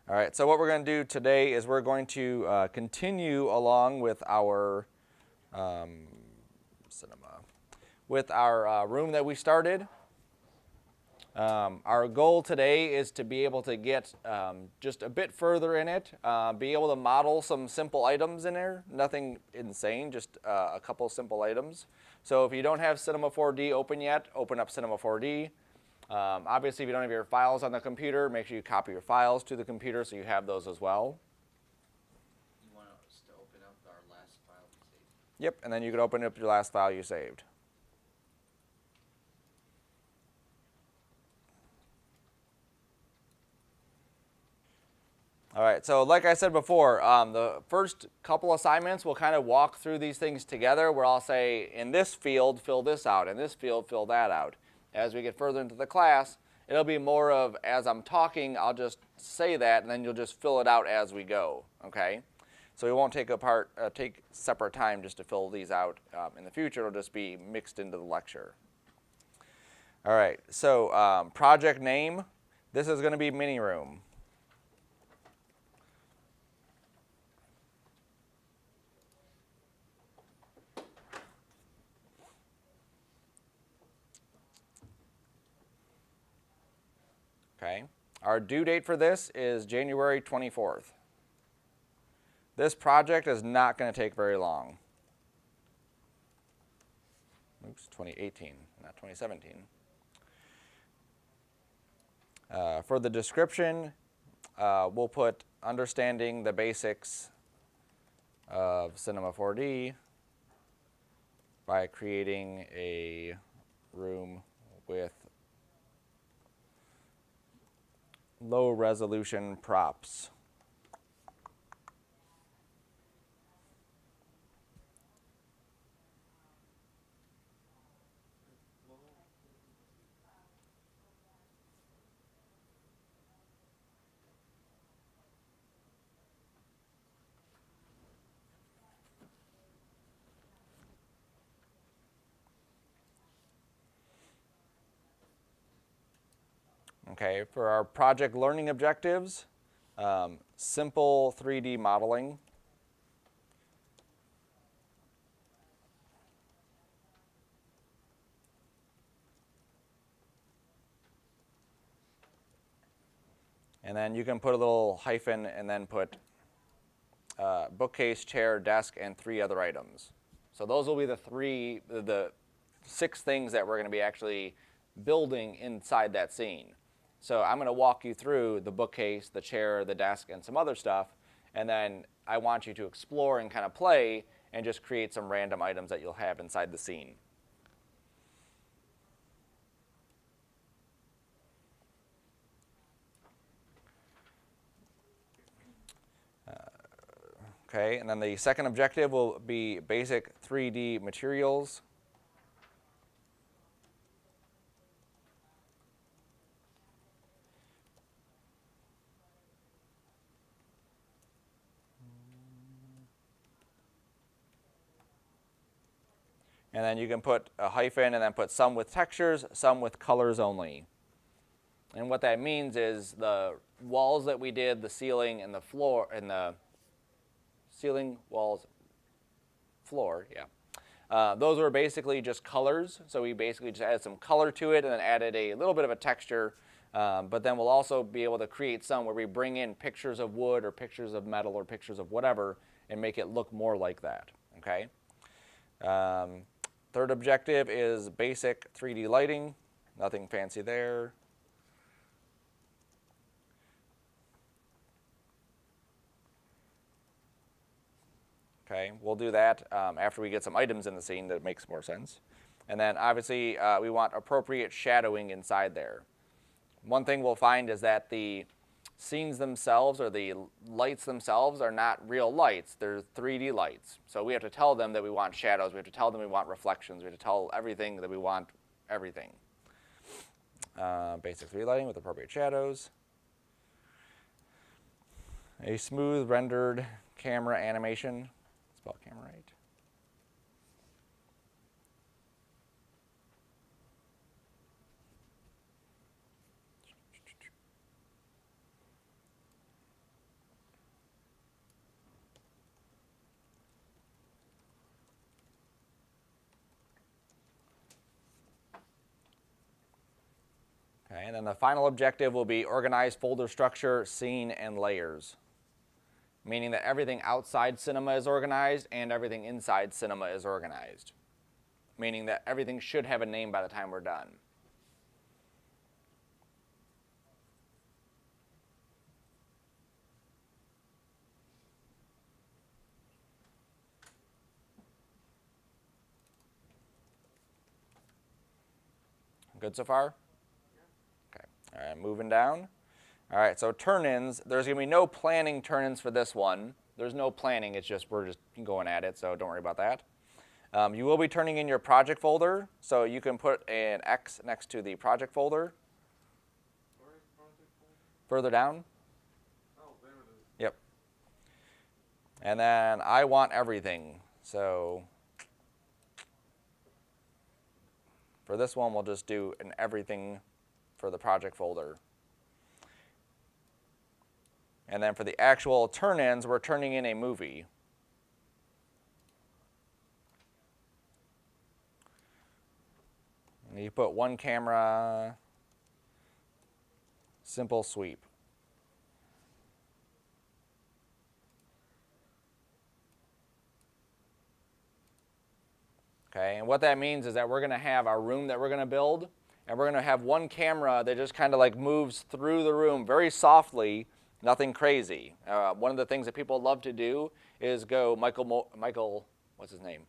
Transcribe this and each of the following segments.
All right, so what we're going to do today is we're going to continue along with our room that we started. Our goal today is to be able to get just a bit further in it, be able to model some simple items in there, nothing insane, just a couple simple items. So if you don't have Cinema 4D open yet, open up Cinema 4D. Obviously, if you don't have your files on the computer, make sure you copy your files to the computer so you have those as well. You want us to open up our last file we saved? Yep, and then you can open up your last file you saved. All right, so like I said before, the first couple assignments, we'll kind of walk through these things together where I'll say, in this field, fill this out. In this field, fill that out. As we get further into the class, it'll be more of, as I'm talking, I'll just say that, and then you'll just fill it out as we go, okay? So we won't take separate time just to fill these out in the future. It'll just be mixed into the lecture. All right, so project name, this is going to be Miniroom. Okay. Our due date for this is January 24th. This project is not going to take very long. Oops, 2018, not 2017. For the description, we'll put understanding the basics of Cinema 4D by creating a room with low resolution props. Okay, for our project learning objectives, simple 3D modeling. And then you can put a little hyphen and then put bookcase, chair, desk, and 3 other items. So those will be the 6 things that we're going to be actually building inside that scene. So I'm going to walk you through the bookcase, the chair, the desk, and some other stuff, and then I want you to explore and kind of play and just create some random items that you'll have inside the scene. Okay, and then the second objective will be basic 3D materials. And then you can put a hyphen and then put some with textures, some with colors only. And what that means is the walls that we did, the ceiling and the floor, and the ceiling, walls, floor, yeah. Those were basically just colors. So we basically just added some color to it and then added a little bit of a texture. But then we'll also be able to create some where we bring in pictures of wood or pictures of metal or pictures of whatever and make it look more like that, okay? Third objective is basic 3D lighting. Nothing fancy there. Okay, we'll do that after we get some items in the scene that makes more sense. And then obviously we want appropriate shadowing inside there. One thing we'll find is that the scenes themselves or the lights themselves are not real lights. They're 3D lights. So we have to tell them that we want shadows. We have to tell them we want reflections. We have to tell everything that we want everything. Basic 3D lighting with appropriate shadows. A smooth rendered camera animation. Spell camera right. And then the final objective will be organize folder structure, scene, and layers. Meaning that everything outside Cinema is organized and everything inside Cinema is organized. Meaning that everything should have a name by the time we're done. Good so far? Okay. All right, moving down. All right, so turn-ins. There's going to be no planning turn-ins for this one. There's no planning. It's just we're just going at it, so don't worry about that. You will be turning in your project folder, so you can put an X next to the project folder. Where is project folder? Further down. Oh, there it is. Yep. And then I want everything. So for this one, we'll just do an everything for the project folder. And then for the actual turn-ins, we're turning in a movie. And you put one camera, simple sweep. Okay, and what that means is that we're going to have our room that we're going to build, and we're going to have one camera that just kind of like moves through the room very softly, nothing crazy. One of the things that people love to do is go Michael, what's his name?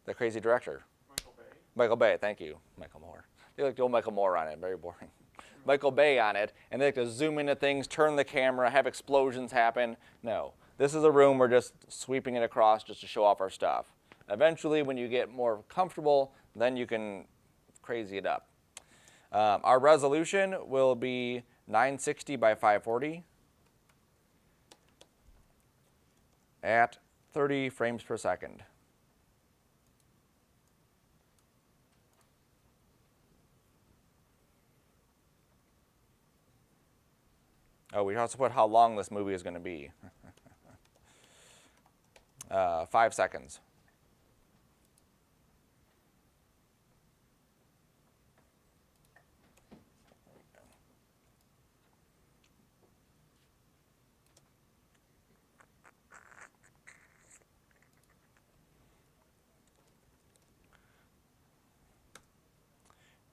The crazy director. Michael Bay. Michael Bay, thank you, Michael Moore. They like the old Michael Moore on it, very boring. Michael Bay on it, and they like to zoom into things, turn the camera, have explosions happen. No, this is a room we're just sweeping it across just to show off our stuff. Eventually, when you get more comfortable, then you can crazy it up. Our resolution will be 960 by 540 at 30 frames per second. Oh, we also put how long this movie is going to be. 5 seconds.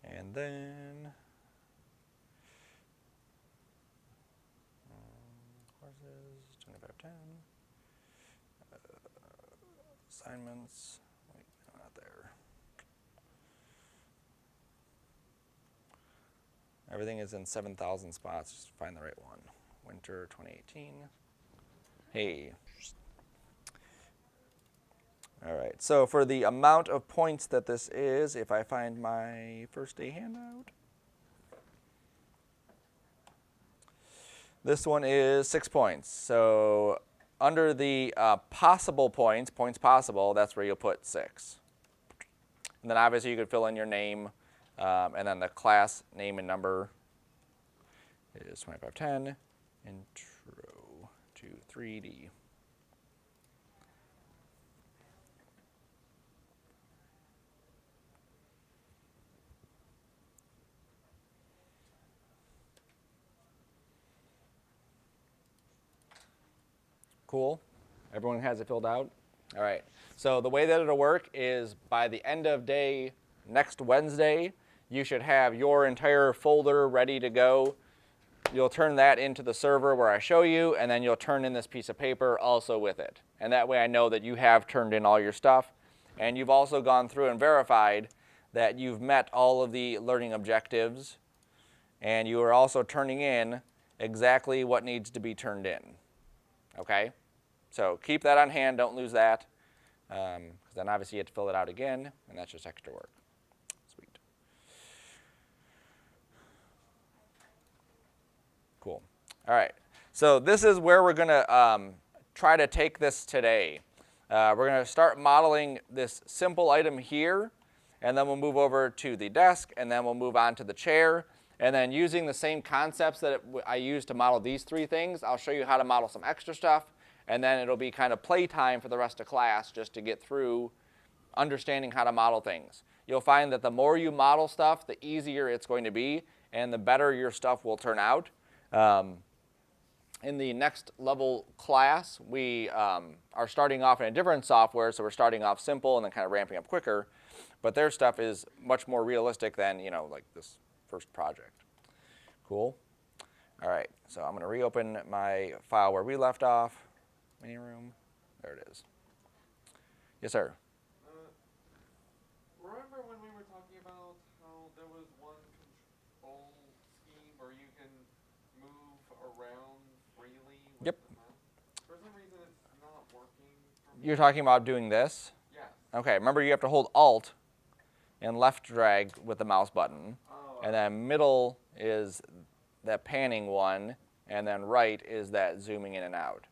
And then courses 2510 assignments. Wait, no, not there. Everything is in 7,000 spots. Just find the right one. Winter 2018. Hey. All right, so for the amount of points that this is, if I find my first day handout, this one is 6 points. So under the possible points possible, that's where you'll put 6. And then obviously you could fill in your name, and then the class name and number is 2510, intro to 3D. Cool. Everyone has it filled out? All right. So the way that it'll work is by the end of day next Wednesday, you should have your entire folder ready to go. You'll turn that into the server where I show you, and then you'll turn in this piece of paper also with it. And that way I know that you have turned in all your stuff. And you've also gone through and verified that you've met all of the learning objectives. And you are also turning in exactly what needs to be turned in. Okay? So keep that on hand, don't lose that, because then obviously you have to fill it out again, and that's just extra work. Sweet. Cool. All right, so this is where we're going to try to take this today. We're going to start modeling this simple item here, and then we'll move over to the desk, and then we'll move on to the chair, and then using the same concepts that I used to model these 3 things, I'll show you how to model some extra stuff. And then it'll be kind of playtime for the rest of class just to get through understanding how to model things. You'll find that the more you model stuff, the easier it's going to be. and the better your stuff will turn out. In the next level class, we are starting off in a different software, so we're starting off simple and then kind of ramping up quicker. But their stuff is much more realistic than, like this first project. Cool. All right, so I'm going to reopen my file where we left off. Miniroom. There it is. Yes, sir. Remember when we were talking about how there was one control scheme where you can move around freely with Yep. the mouse? For some reason it's not working for me. You're talking about doing this? Yes. Okay, remember you have to hold Alt and left drag with the mouse button. Oh, And then middle is that panning one, and then right is that zooming in and out.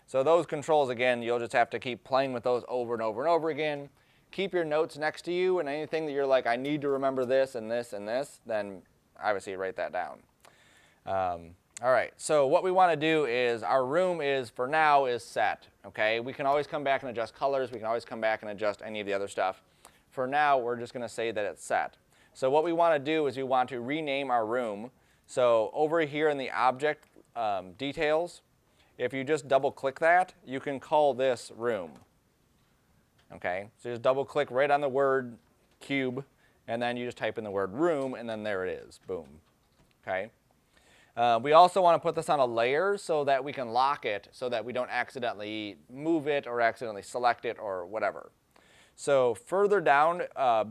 So those controls, again, you'll just have to keep playing with those over and over and over again. Keep your notes next to you, and anything that you're like, I need to remember this and this and this, then obviously write that down. All right, so what we want to do is our room is, for now, is set. Okay, we can always come back and adjust colors. We can always come back and adjust any of the other stuff. For now, we're just going to say that it's set. So what we want to do is we want to rename our room. So over here in the object details, if you just double click that, you can call this room. Okay, so just double click right on the word cube, and then you just type in the word room, and then there it is. Boom. Okay. We also want to put this on a layer so that we can lock it so that we don't accidentally move it or accidentally select it or whatever. So further down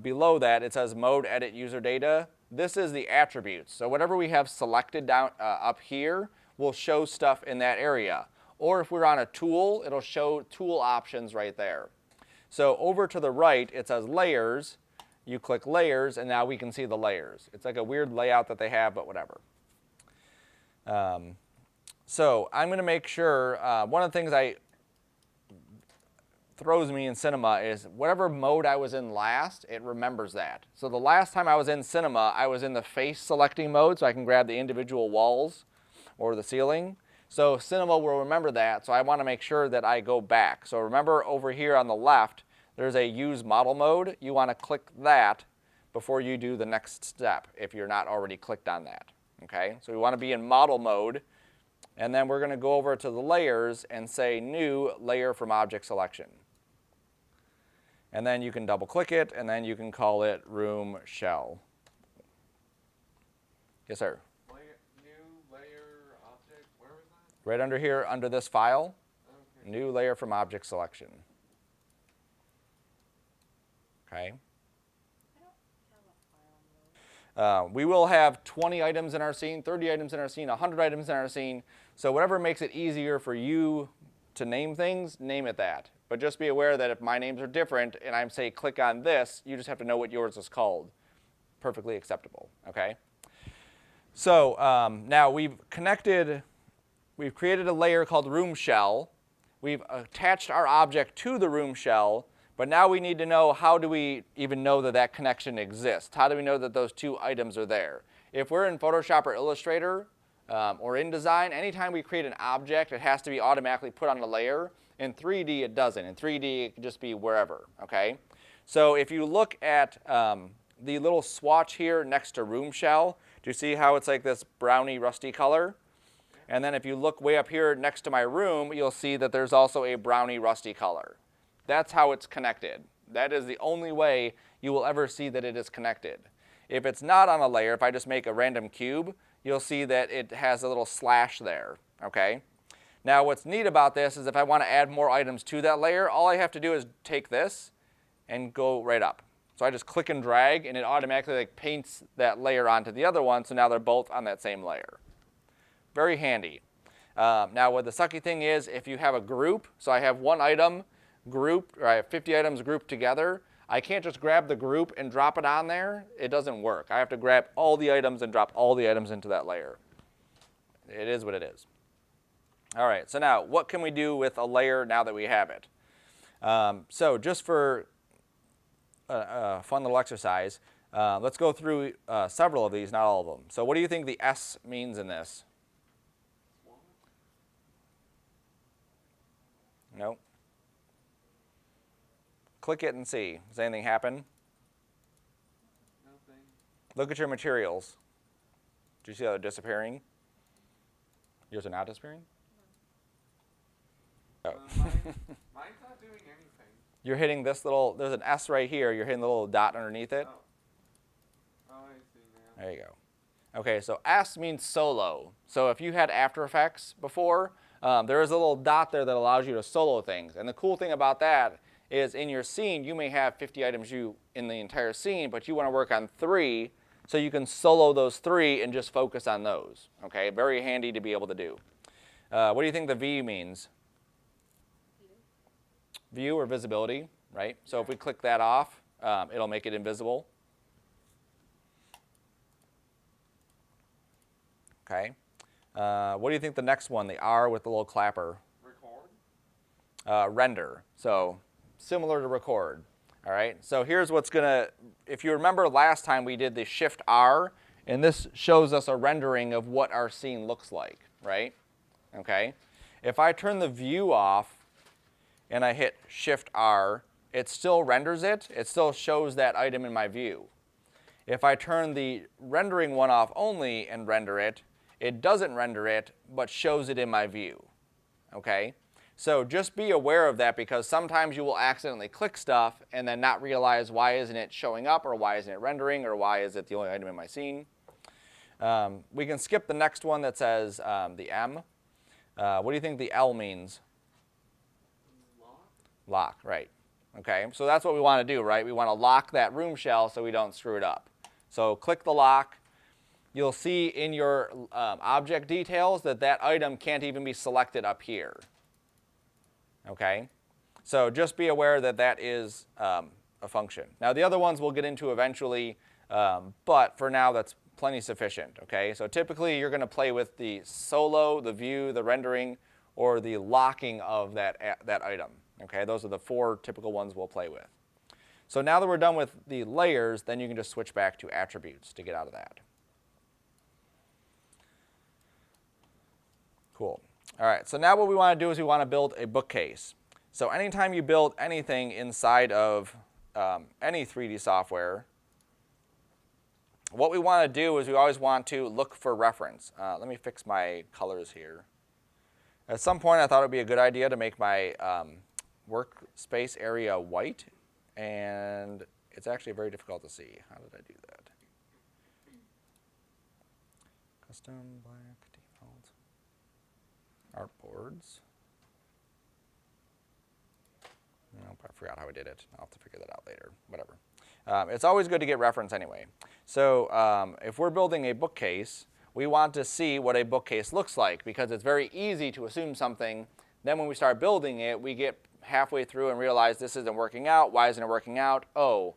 below that, it says mode edit user data. This is the attributes. So whatever we have selected down up here will show stuff in that area. Or if we're on a tool, it'll show tool options right there. So over to the right, it says layers. You click layers, and now we can see the layers. It's like a weird layout that they have, but whatever. So I'm going to make sure, one of the things throws me in Cinema is whatever mode I was in last, it remembers that. So the last time I was in Cinema, I was in the face selecting mode, so I can grab the individual walls or the ceiling. So Cinema will remember that, so I want to make sure that I go back. So remember over here on the left, there's a use model mode. You want to click that before you do the next step if you're not already clicked on that. Okay, so we want to be in model mode, and then we're going to go over to the layers and say new layer from object selection. And then you can double click it, and then you can call it room shell. Yes, sir? New layer object, where was that? Right under here, under this file, Okay. new layer from object selection. Okay. We will have 20 items in our scene, 30 items in our scene, 100 items in our scene. So whatever makes it easier for you to name things, name it that. But just be aware that if my names are different and I'm say click on this, you just have to know what yours is called. Perfectly acceptable, okay? So now we've created a layer called room shell. We've attached our object to the room shell. But now we need to know, how do we even know that that connection exists? How do we know that those two items are there? If we're in Photoshop or Illustrator or InDesign, anytime we create an object, it has to be automatically put on a layer. In 3D, it doesn't. In 3D, it can just be wherever, okay? So if you look at the little swatch here next to room shell, do you see how it's like this browny, rusty color? And then if you look way up here next to my room, you'll see that there's also a browny, rusty color. That's how it's connected. That is the only way you will ever see that it is connected. If it's not on a layer, if I just make a random cube, you'll see that it has a little slash there, okay? Now what's neat about this is if I want to add more items to that layer, all I have to do is take this and go right up. So I just click and drag, and it automatically paints that layer onto the other one, so now they're both on that same layer. Very handy. Now what the sucky thing is, if you have a group, so I have one item grouped, or I have 50 items grouped together, I can't just grab the group and drop it on there. It doesn't work. I have to grab all the items and drop all the items into that layer. It is what it is. All right, so now what can we do with a layer now that we have it? So just for a fun little exercise, let's go through several of these, not all of them. So what do you think the S means in this? No? Click it and see. Does anything happen? Nothing. Look at your materials. Do you see how they're disappearing? Yours are not disappearing? Oh. Mine's not doing anything. You're hitting this little, there's an S right here, you're hitting the little dot underneath it. Oh, I see now. There you go. Okay, so S means solo. So if you had After Effects before, there is a little dot there that allows you to solo things. And the cool thing about that is in your scene, you may have 50 items in the entire scene, but you want to work on 3, so you can solo those 3 and just focus on those. Okay, very handy to be able to do. What do you think the V means? View or visibility, right? So if we click that off, it'll make it invisible. Okay. What do you think the next one, the R with the little clapper? Record? Render. So similar to record. All right. So here's what's going to, if you remember last time we did the Shift R, and this shows us a rendering of what our scene looks like, right? Okay. If I turn the view off and I hit Shift R, it still renders it. It still shows that item in my view. If I turn the rendering one off only and render it, it doesn't render it, but shows it in my view. Okay? So just be aware of that, because sometimes you will accidentally click stuff and then not realize why isn't it showing up, or why isn't it rendering, or why is it the only item in my scene. We can skip the next one that says the M. What do you think the L means? Lock, right. Okay, so that's what we want to do, right? We want to lock that room shell so we don't screw it up. So click the lock. You'll see in your object details that that item can't even be selected up here. Okay, so just be aware that that is a function. Now the other ones we'll get into eventually, but for now that's plenty sufficient. Okay, so typically you're going to play with the solo, the view, the rendering, or the locking of that item. Okay, those are the 4 typical ones we'll play with. So now that we're done with the layers, then you can just switch back to attributes to get out of that. Cool. All right, so now what we want to do is we want to build a bookcase. So anytime you build anything inside of any 3D software, what we want to do is we always want to look for reference. Let me fix my colors here. At some point I thought it would be a good idea to make my workspace area white, and it's actually very difficult to see. How did I do that? Custom black default artboards. Nope, I forgot how I did it. I'll have to figure that out later. Whatever. It's always good to get reference anyway. So if we're building a bookcase, we want to see what a bookcase looks like, because it's very easy to assume something. Then when we start building it, we get halfway through and realize this isn't working out. Why isn't it working out? Oh,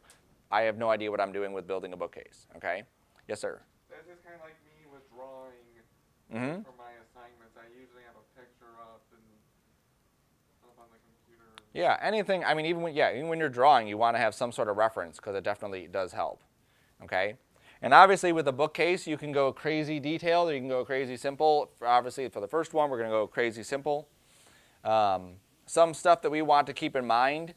I have no idea what I'm doing with building a bookcase. Okay? Yes, sir? That's just kind of like me with drawing for my assignments. I usually have a picture up on the computer. Yeah, anything. I mean, even when you're drawing, you want to have some sort of reference, because it definitely does help. Okay? And obviously with a bookcase, you can go crazy detailed or you can go crazy simple. Obviously for the first one, we're going to go crazy simple. Some stuff that we want to keep in mind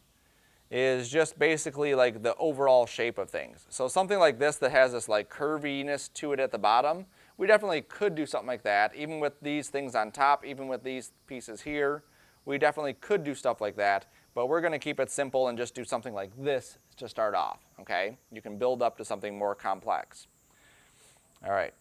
is just basically like the overall shape of things. So something like this that has this like curviness to it at the bottom, we definitely could do something like that. Even with these things on top, even with these pieces here, we definitely could do stuff like that. But we're going to keep it simple and just do something like this to start off. Okay? You can build up to something more complex. All right.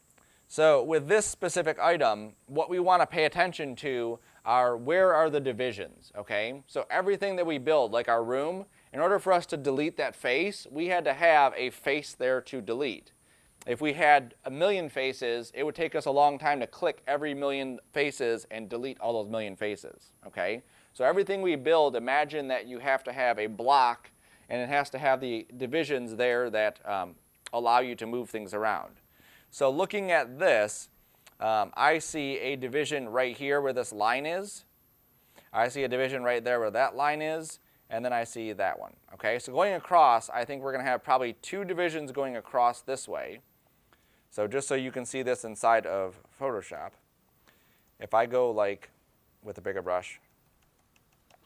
So with this specific item, what we want to pay attention to are where are the divisions, okay? So everything that we build, like our room, in order for us to delete that face, we had to have a face there to delete. If we had 1,000,000 faces, it would take us a long time to click every 1,000,000 faces and delete all those 1,000,000 faces, okay? So everything we build, imagine that you have to have a block, and it has to have the divisions there that allow you to move things around. So looking at this, I see a division right here where this line is. I see a division right there where that line is, and then I see that one. Okay, so going across, I think we're going to have probably 2 divisions going across this way. So just so you can see this inside of Photoshop, if I go like with a bigger brush,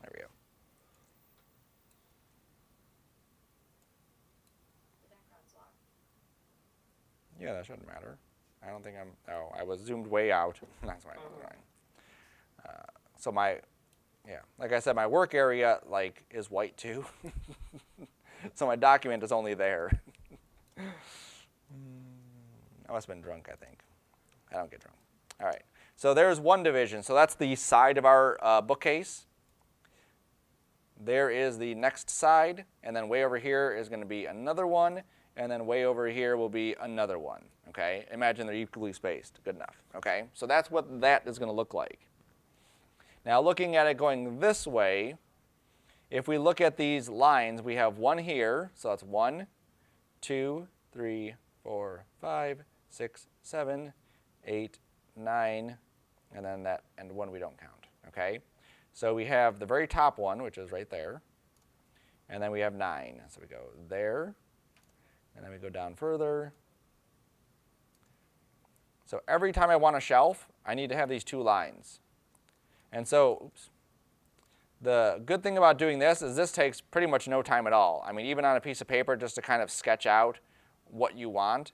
there we go. The background's locked. Yeah, that shouldn't matter. I don't think I'm, oh, I was zoomed way out. That's why I was drawing. So my, yeah, like I said, my work area like is white too. So my document is only there. I must have been drunk, I think. I don't get drunk. All right, so there's one division. So that's the side of our bookcase. There is the next side, and then way over here is going to be another one, and then way over here will be another one, okay? Imagine they're equally spaced. Good enough, okay? So that's what that is going to look like. Now looking at it going this way, if we look at these lines, we have one here, so that's 1, 2, 3, 4, 5, 6, 7, 8, 9, and then that, and one we don't count, okay? So we have the very top one, which is right there, and then we have 9. So we go there, and then we go down further. So every time I want a shelf, I need to have these 2 lines. And so, oops, the good thing about doing this is this takes pretty much no time at all. I mean, even on a piece of paper, just to kind of sketch out what you want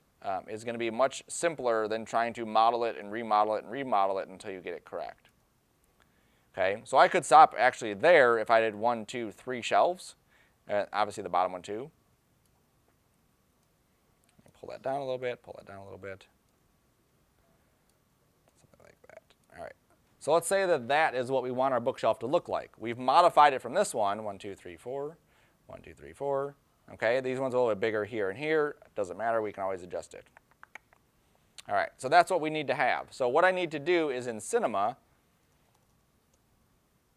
is going to be much simpler than trying to model it and remodel it and remodel it until you get it correct. Okay, so I could stop actually there if I did 1, 2, 3 shelves, obviously the bottom one too. Pull that down a little bit, pull that down a little bit. Something like that. All right. So let's say that that is what we want our bookshelf to look like. We've modified it from this one, 1, 2, 3, 4, 1, 2, 3, 4. Okay, these ones are a little bit bigger here and here. It doesn't matter, we can always adjust it. All right, so that's what we need to have. So what I need to do is in Cinema,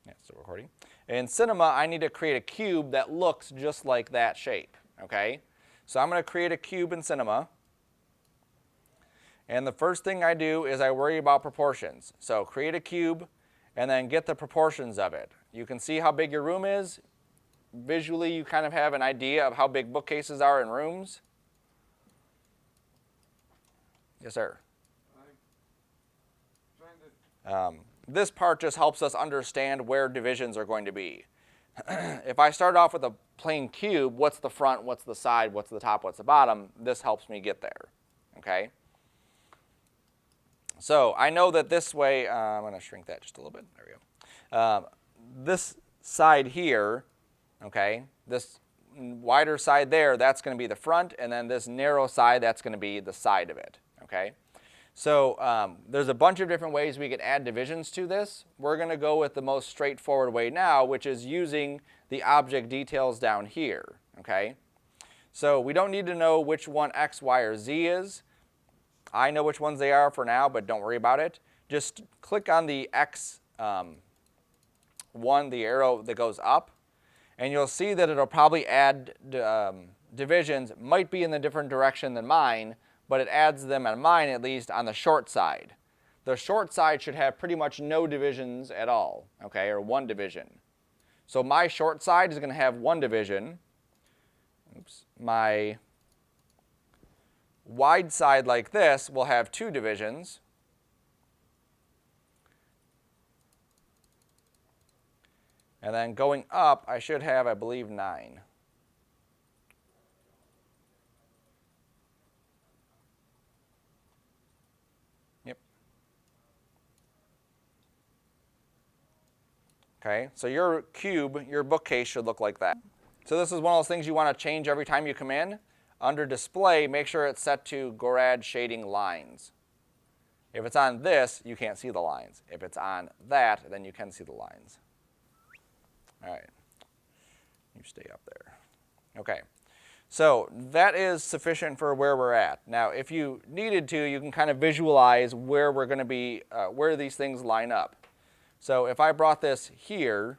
yeah, still recording. In Cinema, I need to create a cube that looks just like that shape, okay? So I'm going to create a cube in Cinema. And the first thing I do is I worry about proportions. So create a cube and then get the proportions of it. You can see how big your room is. Visually, you kind of have an idea of how big bookcases are in rooms. Yes, sir. This part just helps us understand where divisions are going to be. If I start off with a plain cube, what's the front, what's the side, what's the top, what's the bottom, this helps me get there, okay? So I know that this way, I'm going to shrink that just a little bit. There we go. This side here, okay, this wider side there, that's going to be the front, and then this narrow side, that's going to be the side of it, okay? So there's a bunch of different ways we could add divisions to this. We're going to go with the most straightforward way now, which is using the object details down here, okay? So we don't need to know which one X, Y, or Z is. I know which ones they are for now, but don't worry about it. Just click on the X one, the arrow that goes up, and you'll see that it'll probably add divisions. Might be in a different direction than mine, but it adds them on mine at least on the short side. The short side should have pretty much no divisions at all, okay, or 1 division. So my short side is going to have 1 division. Oops. My wide side like this will have 2 divisions. And then going up, I should have, I believe, 9. Yep. Okay, so your cube, your bookcase should look like that. So this is one of those things you want to change every time you come in. Under display, make sure it's set to Gorad shading lines. If it's on this, you can't see the lines. If it's on that, then you can see the lines. All right, you stay up there. Okay, so that is sufficient for where we're at. Now, if you needed to, you can kind of visualize where we're going to be, where these things line up. So if I brought this here,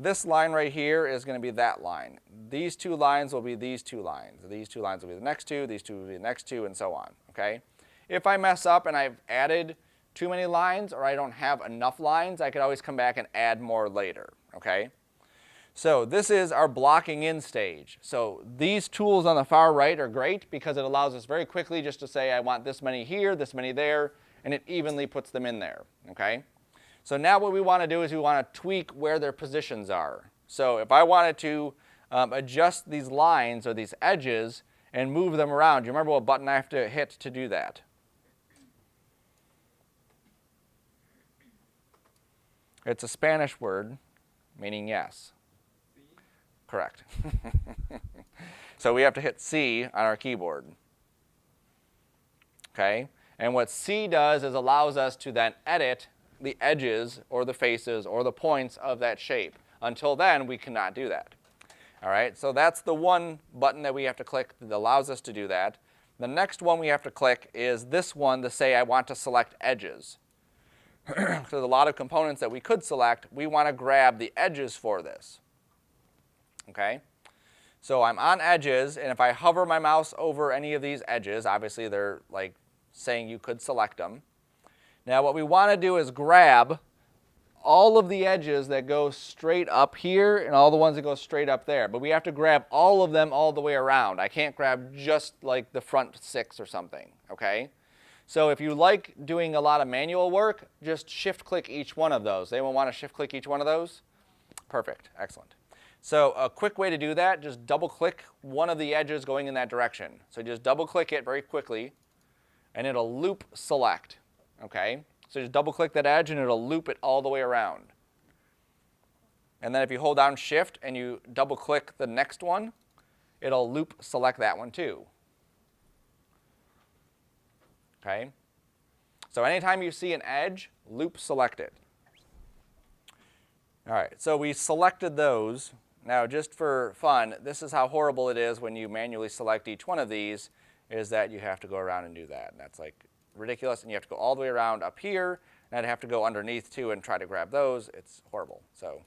this line right here is going to be that line. These 2 lines will be these 2 lines. These 2 lines will be the next 2, these 2 will be the next 2, and so on, okay? If I mess up and I've added too many lines or I don't have enough lines, I could always come back and add more later, okay? So this is our blocking in stage. So these tools on the far right are great because it allows us very quickly just to say I want this many here, this many there, and it evenly puts them in there, okay? So now what we want to do is we want to tweak where their positions are. So if I wanted to adjust these lines or these edges and move them around, do you remember what button I have to hit to do that? It's a Spanish word meaning yes. C? Correct. So we have to hit C on our keyboard. Okay? And what C does is allows us to then edit the edges or the faces or the points of that shape. Until then, we cannot do that. All right? So that's the one button that we have to click that allows us to do that. The next one we have to click is this one to say I want to select edges. There's a lot of components that we could select. We want to grab the edges for this. Okay? So I'm on edges, and if I hover my mouse over any of these edges, obviously they're like saying you could select them. Now what we want to do is grab all of the edges that go straight up here and all the ones that go straight up there. But we have to grab all of them all the way around. I can't grab just like the front 6 or something, okay? So if you like doing a lot of manual work, just shift-click each one of those. Anyone want to shift-click each one of those? Perfect. Excellent. So a quick way to do that, just double-click one of the edges going in that direction. So just double-click it very quickly, and it'll loop select, okay? So just double-click that edge, and it'll loop it all the way around. And then if you hold down Shift and you double-click the next one, it'll loop select that one too. Okay? So anytime you see an edge, loop select it. All right, so we selected those. Now, just for fun, this is how horrible it is when you manually select each one of these, is that you have to go around and do that. And that's like ridiculous, and you have to go all the way around up here, and I'd have to go underneath too and try to grab those. It's horrible. So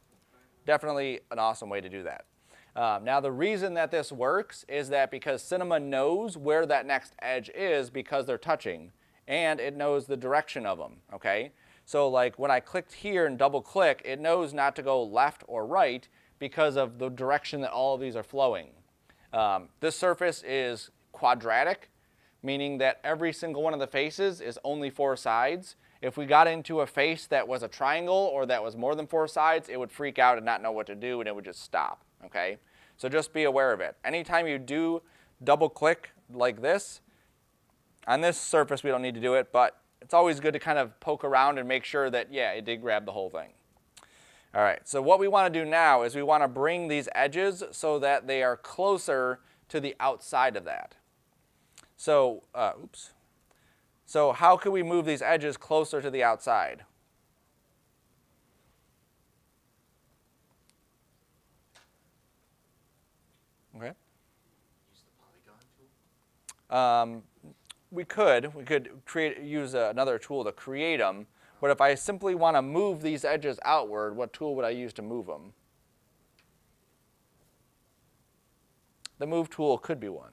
definitely an awesome way to do that. Now, the reason that this works is that because Cinema knows where that next edge is because they're touching, and it knows the direction of them, okay? So like when I clicked here and double click, it knows not to go left or right because of the direction that all of these are flowing. This surface is quadratic, meaning that every single one of the faces is only 4 sides. If we got into a face that was a triangle or that was more than 4 sides, it would freak out and not know what to do, and it would just stop, okay? So just be aware of it. Anytime you do double click like this, on this surface we don't need to do it, but it's always good to kind of poke around and make sure that, yeah, it did grab the whole thing. All right, so what we want to do now is we want to bring these edges so that they are closer to the outside of that. So, So how can we move these edges closer to the outside? Okay. Use the polygon tool. We could use another tool to create them, but if I simply want to move these edges outward, what tool would I use to move them? The move tool could be one.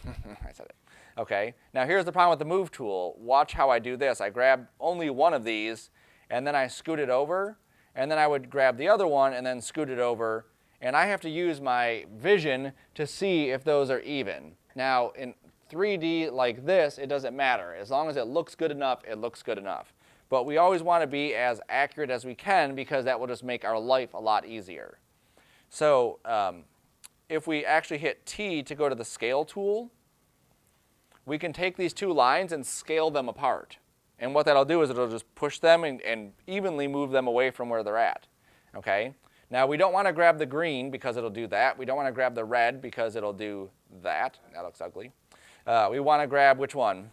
I said it. Okay, now here's the problem with the move tool. Watch how I do this. I grab only one of these, and then I scoot it over, and then I would grab the other one and then scoot it over, and I have to use my vision to see if those are even. Now, in 3D like this, it doesn't matter. As long as it looks good enough, it looks good enough. But we always want to be as accurate as we can because that will just make our life a lot easier. So if we actually hit T to go to the scale tool, we can take these 2 lines and scale them apart. And what that'll do is it'll just push them and evenly move them away from where they're at. Okay? Now we don't want to grab the green because it'll do that. We don't want to grab the red because it'll do that. That looks ugly. We want to grab which one?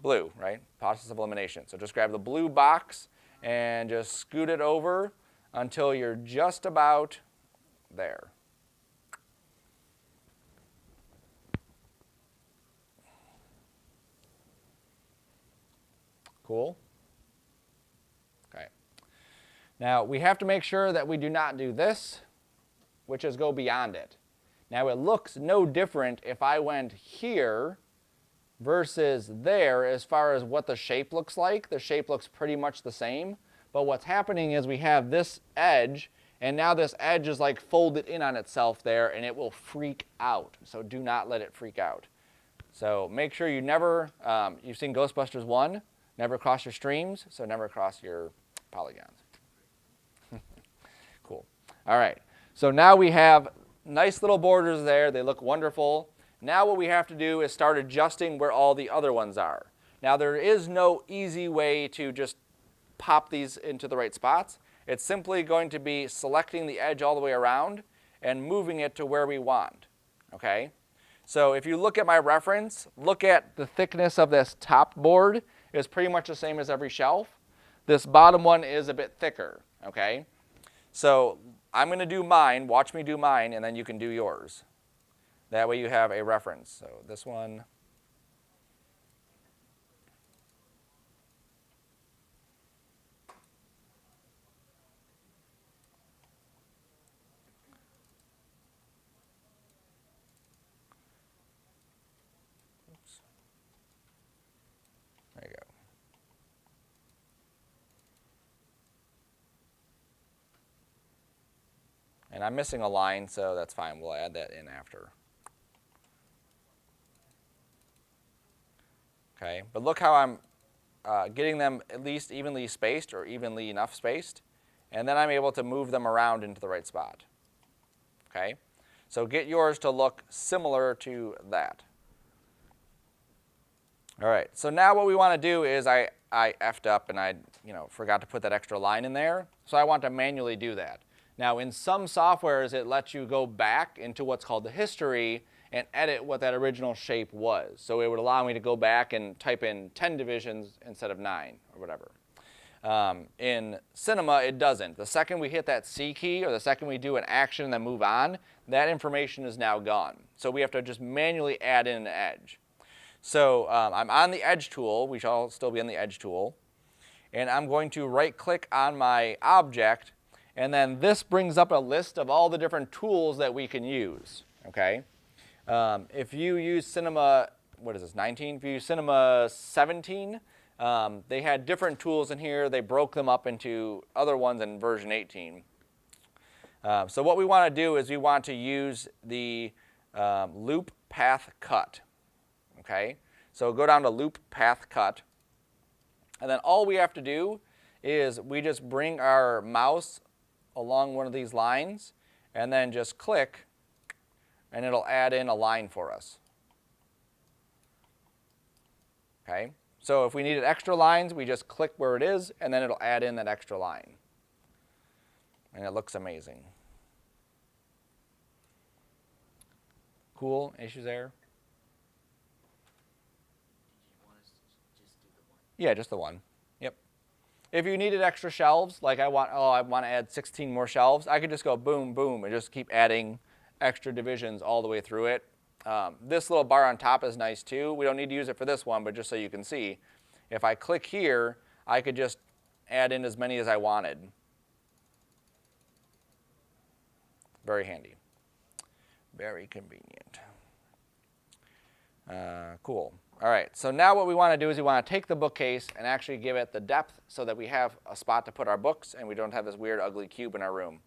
Blue, right? Process of elimination. So just grab the blue box and just scoot it over until you're just about there. Cool? Okay. Now, we have to make sure that we do not do this, which is go beyond it. Now, it looks no different if I went here versus there as far as what the shape looks like. The shape looks pretty much the same. But what's happening is we have this edge, and now this edge is like folded in on itself there, and it will freak out. So do not let it freak out. So make sure you never, you've seen Ghostbusters 1, never cross your streams, so never cross your polygons. Cool. All right. So now we have nice little borders there. They look wonderful. Now what we have to do is start adjusting where all the other ones are. Now there is no easy way to just pop these into the right spots. It's simply going to be selecting the edge all the way around and moving it to where we want, okay? So if you look at my reference, look at the thickness of this top board is pretty much the same as every shelf. This bottom one is a bit thicker, okay? So I'm going to do mine, watch me do mine, and then you can do yours. That way you have a reference. So this one. Oops. There you go. And I'm missing a line, so that's fine. We'll add that in after. Okay, but look how I'm getting them at least evenly spaced or evenly enough spaced, and then I'm able to move them around into the right spot. Okay, so get yours to look similar to that. All right, so now what we want to do is I effed up and I forgot to put that extra line in there, so I want to manually do that. Now in some softwares it lets you go back into what's called the history and edit what that original shape was. So it would allow me to go back and type in 10 divisions instead of 9 or whatever. In Cinema, it doesn't. The second we hit that C key or the second we do an action and then move on, that information is now gone. So we have to just manually add in an edge. So I'm on the Edge tool. We shall still be on the Edge tool. And I'm going to right-click on my object, and then this brings up a list of all the different tools that we can use. Okay? If you use Cinema, what is this, 19? If you use Cinema 17, they had different tools in here. They broke them up into other ones in version 18. So what we want to do is we want to use the loop path cut. Okay? So go down to loop path cut. And then all we have to do is we just bring our mouse along one of these lines and then just click, and it'll add in a line for us. Okay? So if we needed extra lines, we just click where it is, and then it'll add in that extra line. And it looks amazing. Cool? Issues there? Did you want us to just do the one? Yeah, just the one. Yep. If you needed extra shelves, like I want to add 16 more shelves, I could just go boom, boom, and just keep adding extra divisions all the way through it. This little bar on top is nice too. We don't need to use it for this one, but just so you can see, if I click here, I could just add in as many as I wanted. Very handy. Very convenient. Cool. All right, so now what we want to do is we want to take the bookcase and actually give it the depth so that we have a spot to put our books and we don't have this weird ugly cube in our room.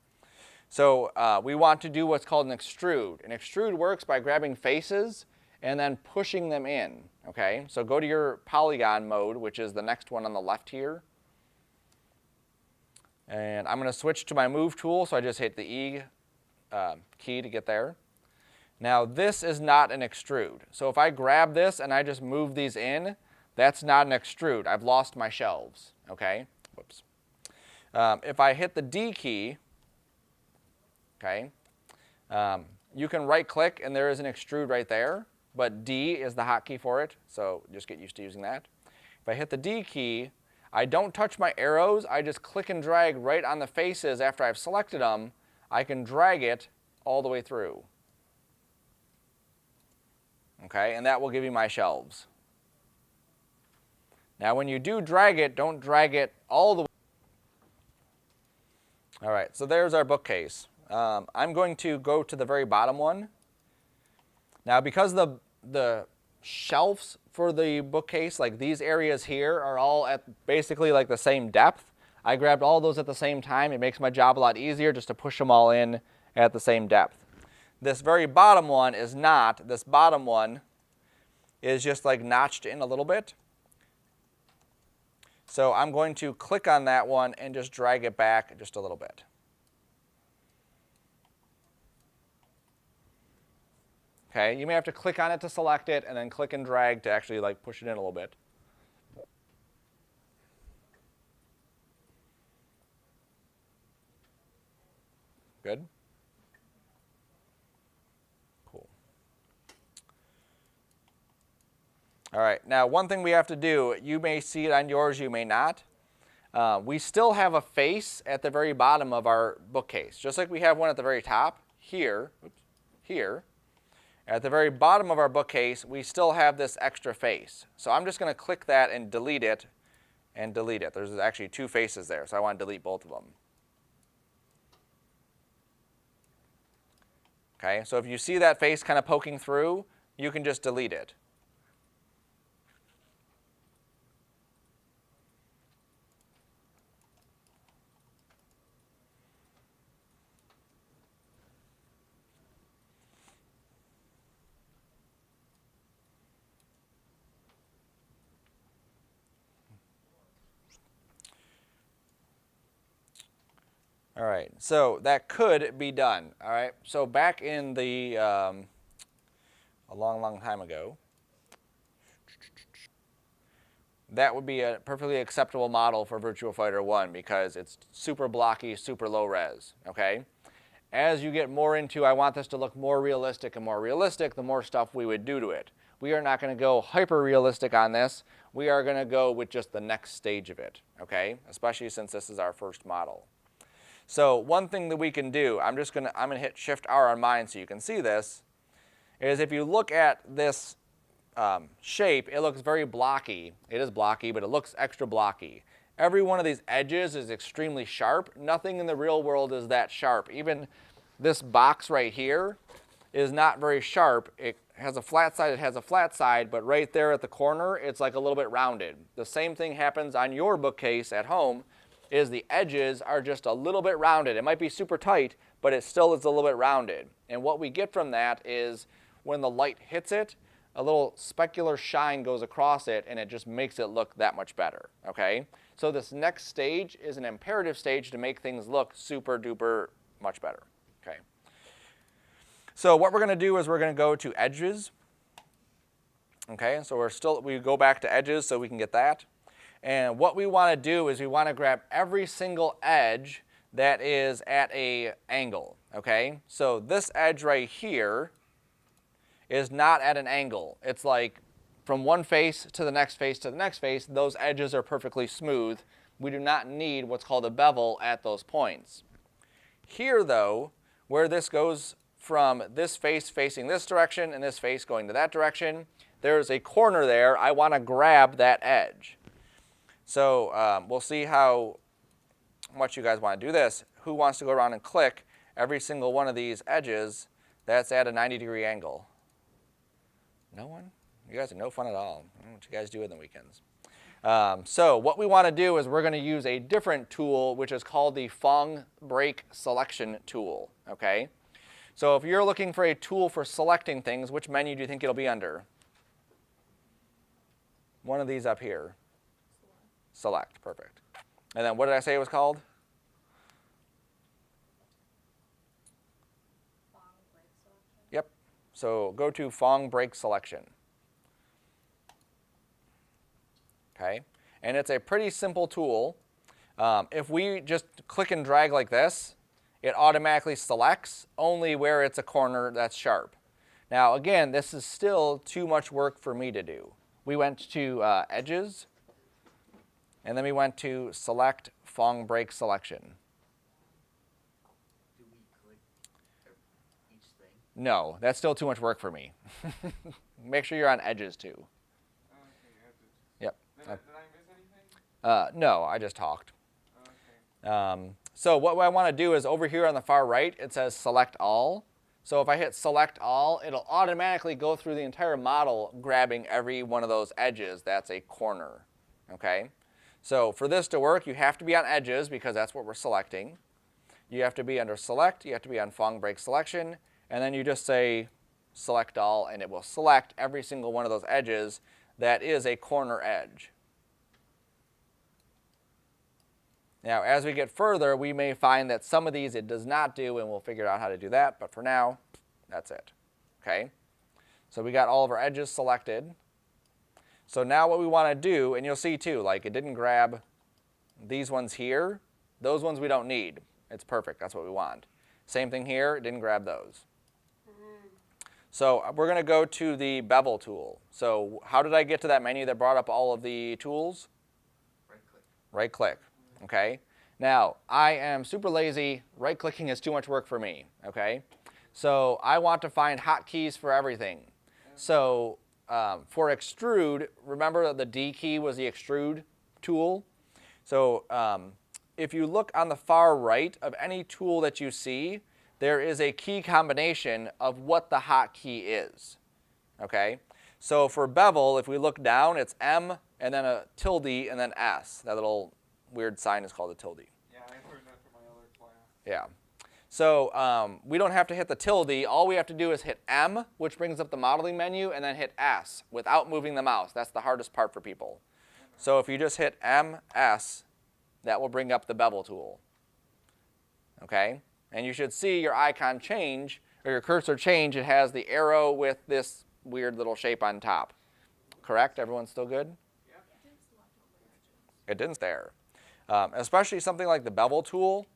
So we want to do what's called an extrude. An extrude works by grabbing faces and then pushing them in. Okay, so go to your polygon mode, which is the next one on the left here. And I'm going to switch to my move tool, so I just hit the E key to get there. Now this is not an extrude. So if I grab this and I just move these in, that's not an extrude. I've lost my shelves. Okay, whoops. If I hit the D key, okay, you can right click and there is an extrude right there, but D is the hotkey for it, so just get used to using that. If I hit the D key, I don't touch my arrows, I just click and drag right on the faces after I've selected them. I can drag it all the way through. Okay, and that will give you my shelves. Now when you do drag it, don't drag it all the way. All right, so there's our bookcase. I'm going to go to the very bottom one. Now because the shelves for the bookcase, like these areas here, are all at basically like the same depth, I grabbed all those at the same time. It makes my job a lot easier just to push them all in at the same depth. This very bottom one is not. This bottom one is just like notched in a little bit. So I'm going to click on that one and just drag it back just a little bit. Okay, you may have to click on it to select it and then click and drag to actually like push it in a little bit. Good? Cool. All right, now one thing we have to do, you may see it on yours, you may not. We still have a face at the very bottom of our bookcase, just like we have one at the very top here, here. At the very bottom of our bookcase, we still have this extra face. So I'm just going to click that and delete it, and delete it. There's actually two faces there, so I want to delete both of them. Okay, so if you see that face kind of poking through, you can just delete it. All right, so that could be done. All right, so back in the, a long time ago, that would be a perfectly acceptable model for Virtua Fighter 1 because it's super blocky, super low res, okay? As you get more into, I want this to look more realistic and more realistic, the more stuff we would do to it. We are not going to go hyper realistic on this. We are going to go with just the next stage of it, okay? Especially since this is our first model. So one thing that we can do, I'm going to hit Shift R on mine so you can see this, is if you look at this shape, it looks very blocky. It is blocky, but it looks extra blocky. Every one of these edges is extremely sharp. Nothing in the real world is that sharp. Even this box right here is not very sharp. It has a flat side, but right there at the corner, it's like a little bit rounded. The same thing happens on your bookcase at home, is the edges are just a little bit rounded. It might be super tight, but it still is a little bit rounded. And what we get from that is when the light hits it, a little specular shine goes across it, and it just makes it look that much better, okay? So this next stage is an imperative stage to make things look super duper much better, okay? So what we're going to do is we're going to go to edges, okay? So we go back to edges so we can get that. And what we want to do is we want to grab every single edge that is at an angle, okay? So this edge right here is not at an angle. It's like from one face to the next face to the next face, those edges are perfectly smooth. We do not need what's called a bevel at those points. Here, though, where this goes from this face facing this direction and this face going to that direction, there's a corner there. I want to grab that edge. So we'll see how much you guys want to do this. Who wants to go around and click every single one of these edges that's at a 90-degree angle? No one? You guys are no fun at all. I don't know what you guys do on the weekends. So what we want to do is we're going to use a different tool, which is called the Fong Break Selection tool, okay? So if you're looking for a tool for selecting things, which menu do you think it'll be under? One of these up here. Select, perfect. And then what did I say it was called? Fong break selection. Yep. So go to Fong Break Selection. Okay. And it's a pretty simple tool. If we just click and drag like this, it automatically selects only where it's a corner that's sharp. Now again, this is still too much work for me to do. We went to Edges, and then we went to Select Fong Break Selection. Do we click each thing? No, that's still too much work for me. Make sure you're on Edges too. Okay, edges. Yep. Did I miss anything? No, I just talked. Okay. So what I want to do is over here on the far right, it says Select All. So if I hit Select All, it'll automatically go through the entire model, grabbing every one of those edges that's a corner, okay? So for this to work, you have to be on Edges because that's what we're selecting. You have to be under Select, you have to be on Fong Break Selection, and then you just say Select All, and it will select every single one of those edges that is a corner edge. Now, as we get further, we may find that some of these it does not do, and we'll figure out how to do that. But for now, that's it. Okay? So we got all of our edges selected. So now what we want to do, and you'll see too, like it didn't grab these ones here. Those ones we don't need. It's perfect. That's what we want. Same thing here, it didn't grab those. So we're going to go to the bevel tool. So how did I get to that menu that brought up all of the tools? Right click. Right click, okay? Now, I am super lazy. Right clicking is too much work for me, okay? So I want to find hotkeys for everything. So for extrude, remember that the D key was the extrude tool? So if you look on the far right of any tool that you see, there is a key combination of what the hotkey is, okay? So for bevel, if we look down, it's M and then a tilde and then S. That little weird sign is called a tilde. Yeah, I learned that from my other class. Yeah. So we don't have to hit the tilde. All we have to do is hit M, which brings up the modeling menu, and then hit S without moving the mouse. That's the hardest part for people. So if you just hit M, S, that will bring up the bevel tool, okay? And you should see your icon change, or your cursor change. It has the arrow with this weird little shape on top. Correct? Everyone's still good? It didn't there. Especially something like the bevel tool.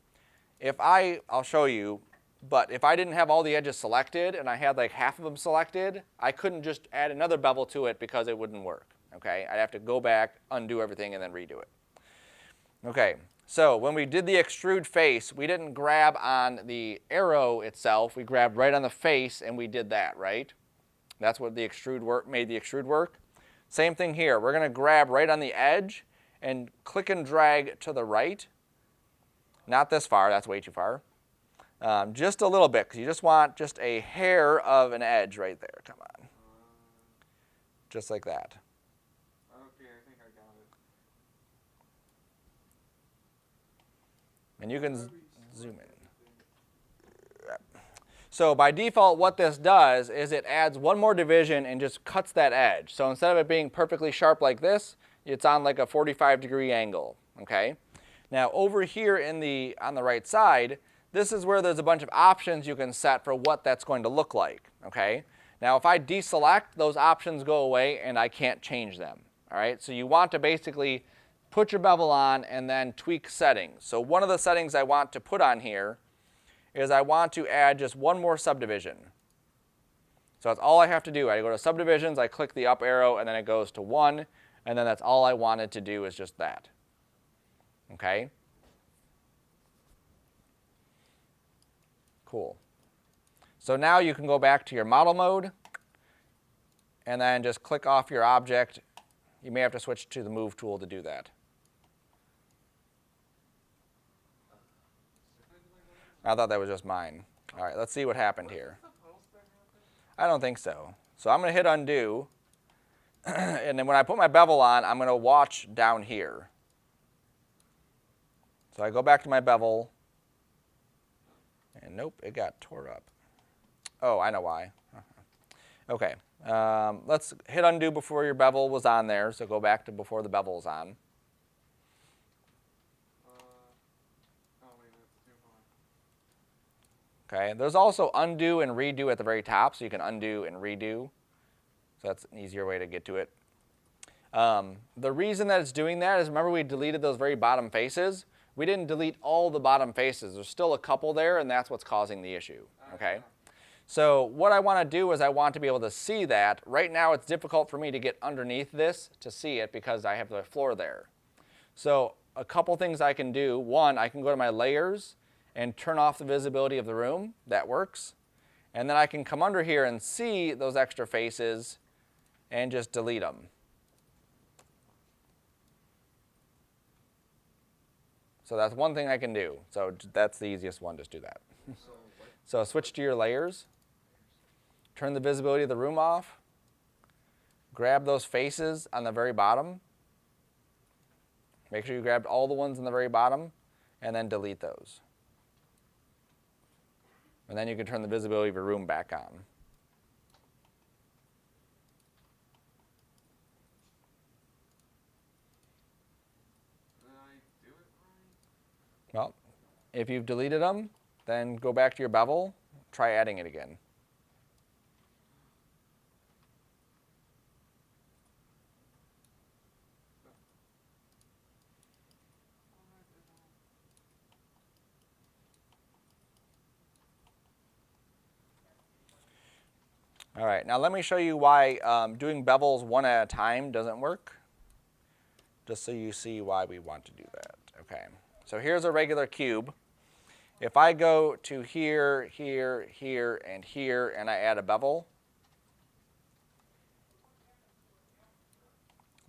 I'll show you, but if I didn't have all the edges selected and I had like half of them selected, I couldn't just add another bevel to it because it wouldn't work, okay? I'd have to go back, undo everything, and then redo it. Okay, so when we did the extrude face, we didn't grab on the arrow itself. We grabbed right on the face, and we did that, right? That's what the extrude work made the extrude work. Same thing here. We're going to grab right on the edge and click and drag to the right. Not this far. That's way too far. Just a little bit, because you just want just a hair of an edge right there. Come on. Just like that. Okay, I think I got it. And you can zoom in. So by default, what this does is it adds one more division and just cuts that edge. So instead of it being perfectly sharp like this, it's on like a 45-degree angle, okay? Now over here on the right side, this is where there's a bunch of options you can set for what that's going to look like, okay? Now if I deselect, those options go away and I can't change them, all right? So you want to basically put your bevel on and then tweak settings. So one of the settings I want to put on here is I want to add just one more subdivision. So that's all I have to do. I go to subdivisions, I click the up arrow, and then it goes to 1, and then that's all I wanted to do is just that. Okay? Cool. So now you can go back to your model mode, and then just click off your object. You may have to switch to the move tool to do that. I thought that was just mine. All right, let's see what happened here. I don't think so. So I'm going to hit undo. And then when I put my bevel on, I'm going to watch down here. So I go back to my bevel. And nope, it got tore up. Oh, I know why. Okay, let's hit undo before your bevel was on there. So go back to before the bevel was on. Okay, there's also undo and redo at the very top, so you can undo and redo. So that's an easier way to get to it. The reason that it's doing that is, remember we deleted those very bottom faces? We didn't delete all the bottom faces. There's still a couple there, and that's what's causing the issue, okay? So what I want to do is I want to be able to see that. Right now it's difficult for me to get underneath this to see it because I have the floor there. So a couple things I can do. One, I can go to my layers and turn off the visibility of the room. That works. And then I can come under here and see those extra faces and just delete them. So that's one thing I can do. So that's the easiest one, just do that. So switch to your layers. Turn the visibility of the room off. Grab those faces on the very bottom. Make sure you grabbed all the ones on the very bottom, and then delete those. And then you can turn the visibility of your room back on. Did I do it right? Well, if you've deleted them, then go back to your bevel, try adding it again. All right, now let me show you why doing bevels one at a time doesn't work, just so you see why we want to do that. Okay, so here's a regular cube. If I go to here, here, here, and here, and I add a bevel,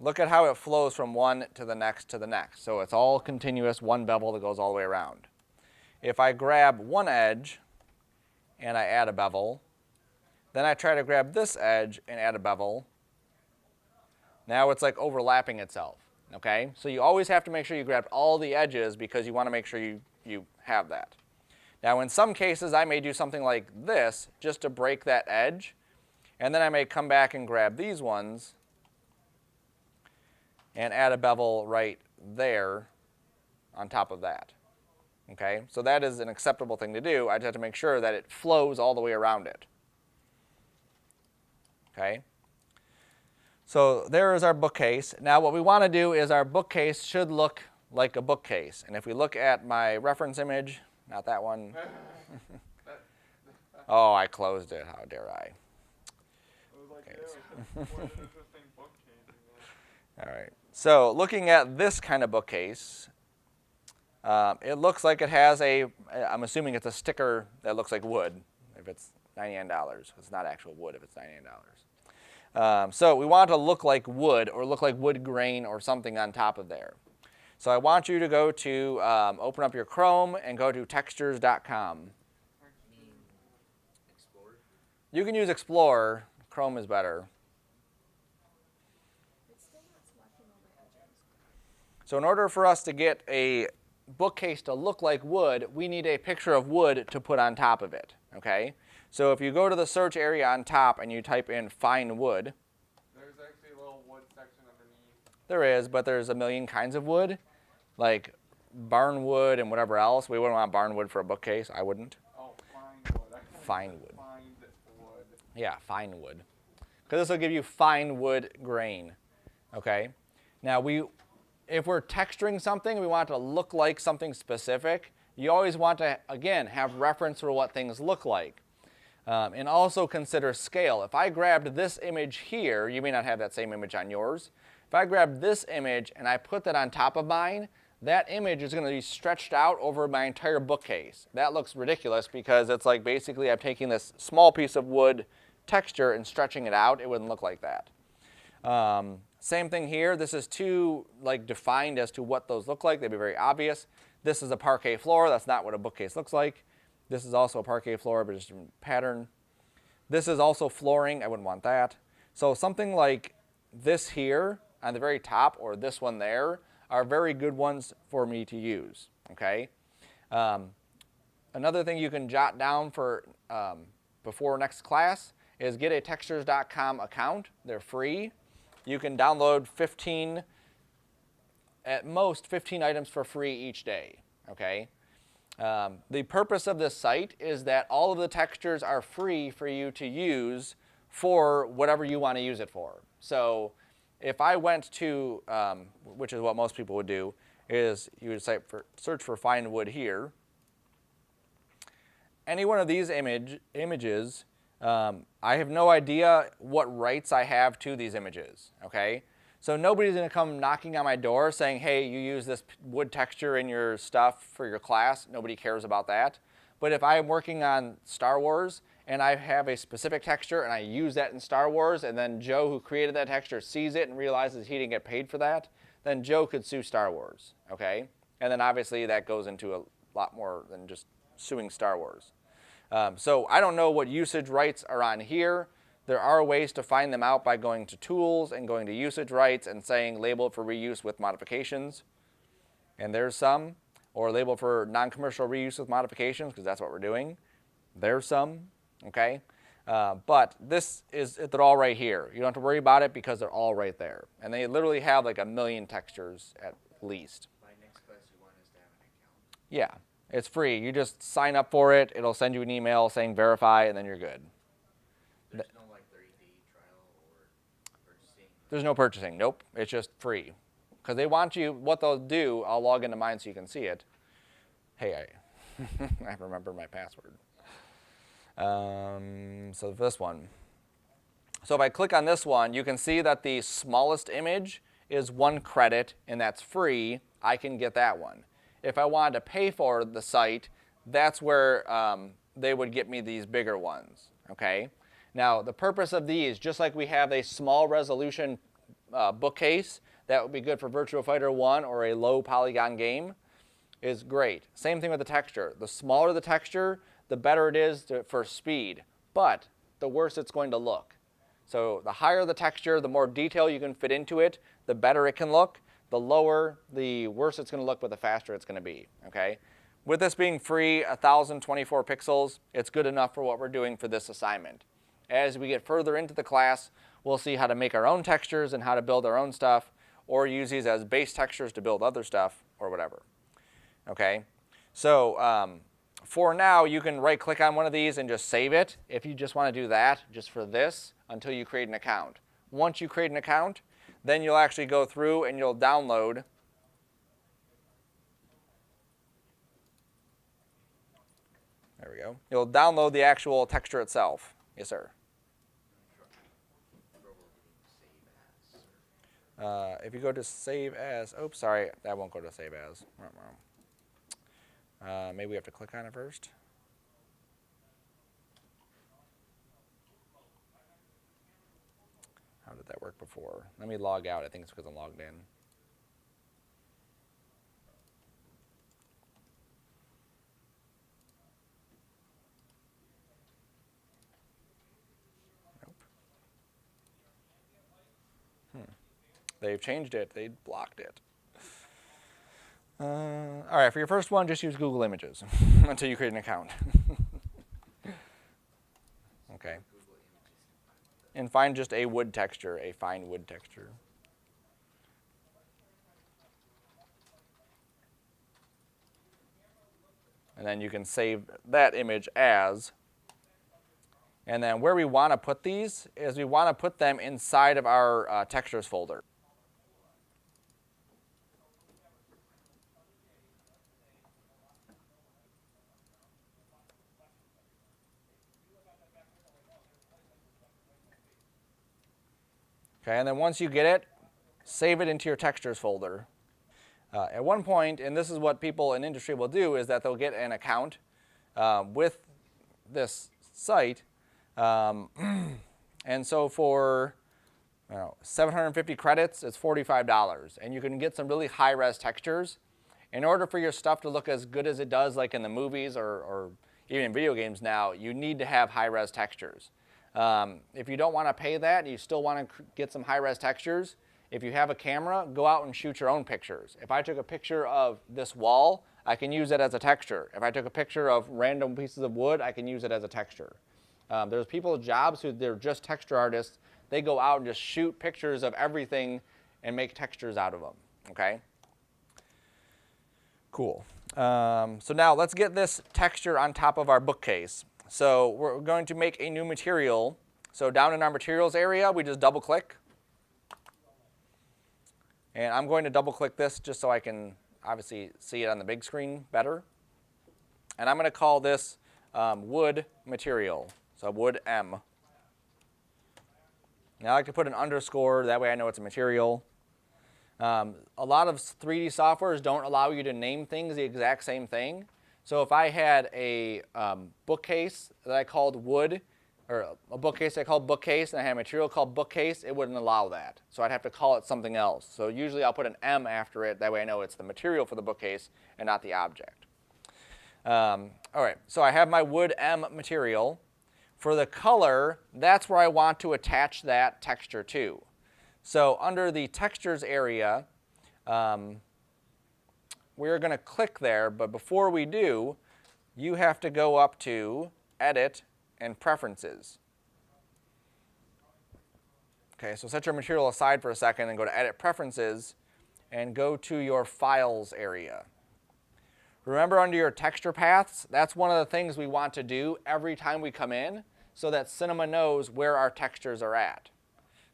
look at how it flows from one to the next to the next. So it's all continuous, one bevel that goes all the way around. If I grab one edge and I add a bevel, then I try to grab this edge and add a bevel. Now it's like overlapping itself, okay? So you always have to make sure you grab all the edges because you want to make sure you have that. Now in some cases I may do something like this just to break that edge, and then I may come back and grab these ones and add a bevel right there on top of that. Okay, so that is an acceptable thing to do. I just have to make sure that it flows all the way around it. Okay, so there is our bookcase. Now what we want to do is our bookcase should look like a bookcase. And if we look at my reference image, not that one. Oh, I closed it. How dare I? It was like, yeah, what an interesting book changing. All right. So looking at this kind of bookcase, it looks like it has I'm assuming it's a sticker that looks like wood if it's $99. It's not actual wood if it's $99. So we want it to look like wood or look like wood grain or something on top of there. So I want you to go to, open up your Chrome and go to textures.com. Explorer? You can use Explorer. Chrome is better. It's still not selecting all the edges. So in order for us to get a bookcase to look like wood, we need a picture of wood to put on top of it, okay? So if you go to the search area on top and you type in find wood, There's actually a little wood section underneath. there is, but there's a million kinds of wood, like barn wood and whatever else. We wouldn't want barn wood for a bookcase. I wouldn't. Oh, fine wood. Fine wood. Find wood. Yeah, fine wood. Because this will give you fine wood grain, okay? Now if we're texturing something, we want it to look like something specific. You always want to, again, have reference for what things look like. And also consider scale. If I grabbed this image here, you may not have that same image on yours. If I grab this image and I put that on top of mine, that image is going to be stretched out over my entire bookcase. That looks ridiculous because it's like basically I'm taking this small piece of wood texture and stretching it out. It wouldn't look like that. Same thing here. This is too defined as to what those look like. They'd be very obvious. This is a parquet floor. That's not what a bookcase looks like. This is also a parquet floor, but just a different pattern. This is also flooring. I wouldn't want that. So something like this here on the very top or this one there are very good ones for me to use, okay? Another thing you can jot down for before next class is get a textures.com account. They're free. You can download at most 15 items for free each day, okay? The purpose of this site is that all of the textures are free for you to use for whatever you want to use it for. So if I went to, which is what most people would do, is you would search for find wood here. Any one of these images, I have no idea what rights I have to these images, okay? So nobody's going to come knocking on my door saying, hey, you use this wood texture in your stuff for your class. Nobody cares about that. But if I'm working on Star Wars and I have a specific texture and I use that in Star Wars and then Joe, who created that texture, sees it and realizes he didn't get paid for that, then Joe could sue Star Wars, okay? And then obviously that goes into a lot more than just suing Star Wars. So I don't know what usage rights are on here. There are ways to find them out by going to Tools and going to Usage Rights and saying label it for reuse with modifications. And there's some. Or label for non-commercial reuse with modifications, because that's what we're doing. There's some, okay? But they're all right here. You don't have to worry about it because they're all right there. And they literally have like 1 million textures at least. By next class, you want us to have an account. Yeah, it's free. You just sign up for it. It'll send you an email saying verify, and then you're good. There's no 30-day trial or purchasing. There's no purchasing. Nope. It's just free. Because they want you, what they'll do, I'll log into mine so you can see it. Hey, I remember my password. So this one. So if I click on this one, you can see that the smallest image is 1 credit, and that's free. I can get that one. If I wanted to pay for the site, that's where they would get me these bigger ones. Okay. Now the purpose of these, just like we have a small resolution bookcase that would be good for Virtua Fighter 1 or a low polygon game, is great. Same thing with the texture. The smaller the texture, the better it is for speed, but the worse it's going to look. So the higher the texture, the more detail you can fit into it, the better it can look. The lower, the worse it's going to look, but the faster it's going to be. Okay. With this being free, 1024 pixels, it's good enough for what we're doing for this assignment. As we get further into the class, we'll see how to make our own textures and how to build our own stuff, or use these as base textures to build other stuff, or whatever. Okay. So for now, you can right-click on one of these and just save it if you just want to do that, just for this, until you create an account. Once you create an account, then you'll actually go through and you'll download there we go. You'll download the actual texture itself. Yes, sir. If you go to save as, oops, sorry, that won't go to save as. Maybe we have to click on it first. How did that work before? Let me log out. I think it's because I'm logged in. Nope. They've changed it. They blocked it. All right, for your first one, just use Google Images until you create an account. Okay. And find just a wood texture, a fine wood texture. And then you can save that image as. And then where we want to put these is we want to put them inside of our textures folder. Okay, and then once you get it, save it into your textures folder. At one point, and this is what people in industry will do, is that they'll get an account with this site. And so for 750 credits, it's $45. And you can get some really high-res textures. In order for your stuff to look as good as it does, like in the movies or even in video games now, you need to have high-res textures. If you don't want to pay that, you still want to get some high-res textures, if you have a camera, go out and shoot your own pictures. If I took a picture of this wall, I can use it as a texture. If I took a picture of random pieces of wood, I can use it as a texture. There's people's jobs who they're just texture artists. They go out and just shoot pictures of everything and make textures out of them. Okay? Cool. So now let's get this texture on top of our bookcase. So we're going to make a new material. So down in our materials area, we just double click. And I'm going to double click this just so I can obviously see it on the big screen better. And I'm going to call this wood material. So wood M. Now I like to put an underscore, that way I know it's a material. A lot of 3D softwares don't allow you to name things the exact same thing. So if I had a bookcase that I called wood, or a bookcase I called bookcase, and I had a material called bookcase, it wouldn't allow that. So I'd have to call it something else. So usually I'll put an M after it, that way I know it's the material for the bookcase and not the object. All right, so I have my wood M material. For the color, that's where I want to attach that texture to. So under the textures area, we're going to click there, but before we do, you have to go up to Edit and Preferences. Okay, so set your material aside for a second and go to Edit Preferences and go to your Files area. Remember, under your texture paths, that's one of the things we want to do every time we come in so that Cinema knows where our textures are at.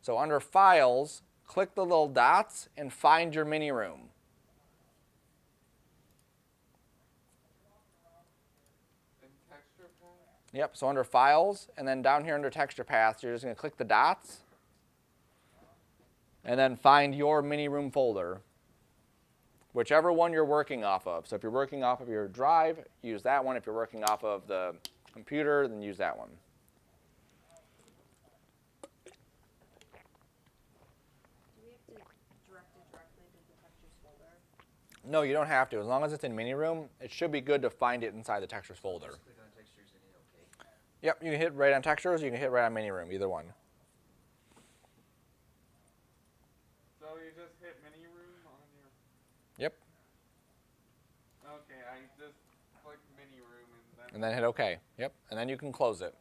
So under Files, click the little dots and find your Miniroom. Yep, so under Files, and then down here under Texture Paths, you're just going to click the dots, and then find your Miniroom folder, whichever one you're working off of. So if you're working off of your drive, use that one. If you're working off of the computer, then use that one. Do we have to direct it directly to the textures folder? No, you don't have to. As long as it's in Miniroom, it should be good to find it inside the Textures folder. Just click on textures and hit OK. Yep, you can hit right on Textures, you can hit right on Miniroom, either one. So you just hit Miniroom on your. Yep, Okay, I just clicked Miniroom and then hit OK. Yep, and then you can close it.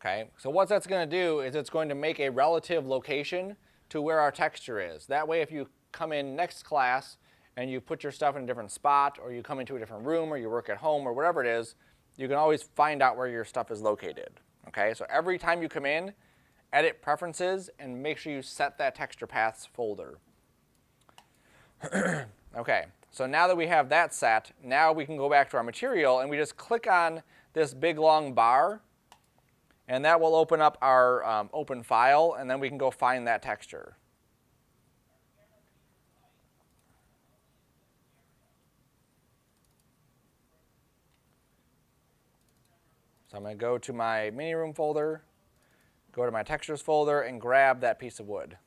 Okay, so what that's going to do is it's going to make a relative location to where our texture is. That way, if you come in next class and you put your stuff in a different spot, or you come into a different room, or you work at home, or whatever it is, you can always find out where your stuff is located. Okay, so every time you come in, edit Preferences, and make sure you set that Texture Paths folder. Okay, so now that we have that set, now we can go back to our material, and we just click on this big long bar, and that will open up our open file, and then we can go find that texture. So I'm going to go to my Miniroom folder, go to my Textures folder, and grab that piece of wood.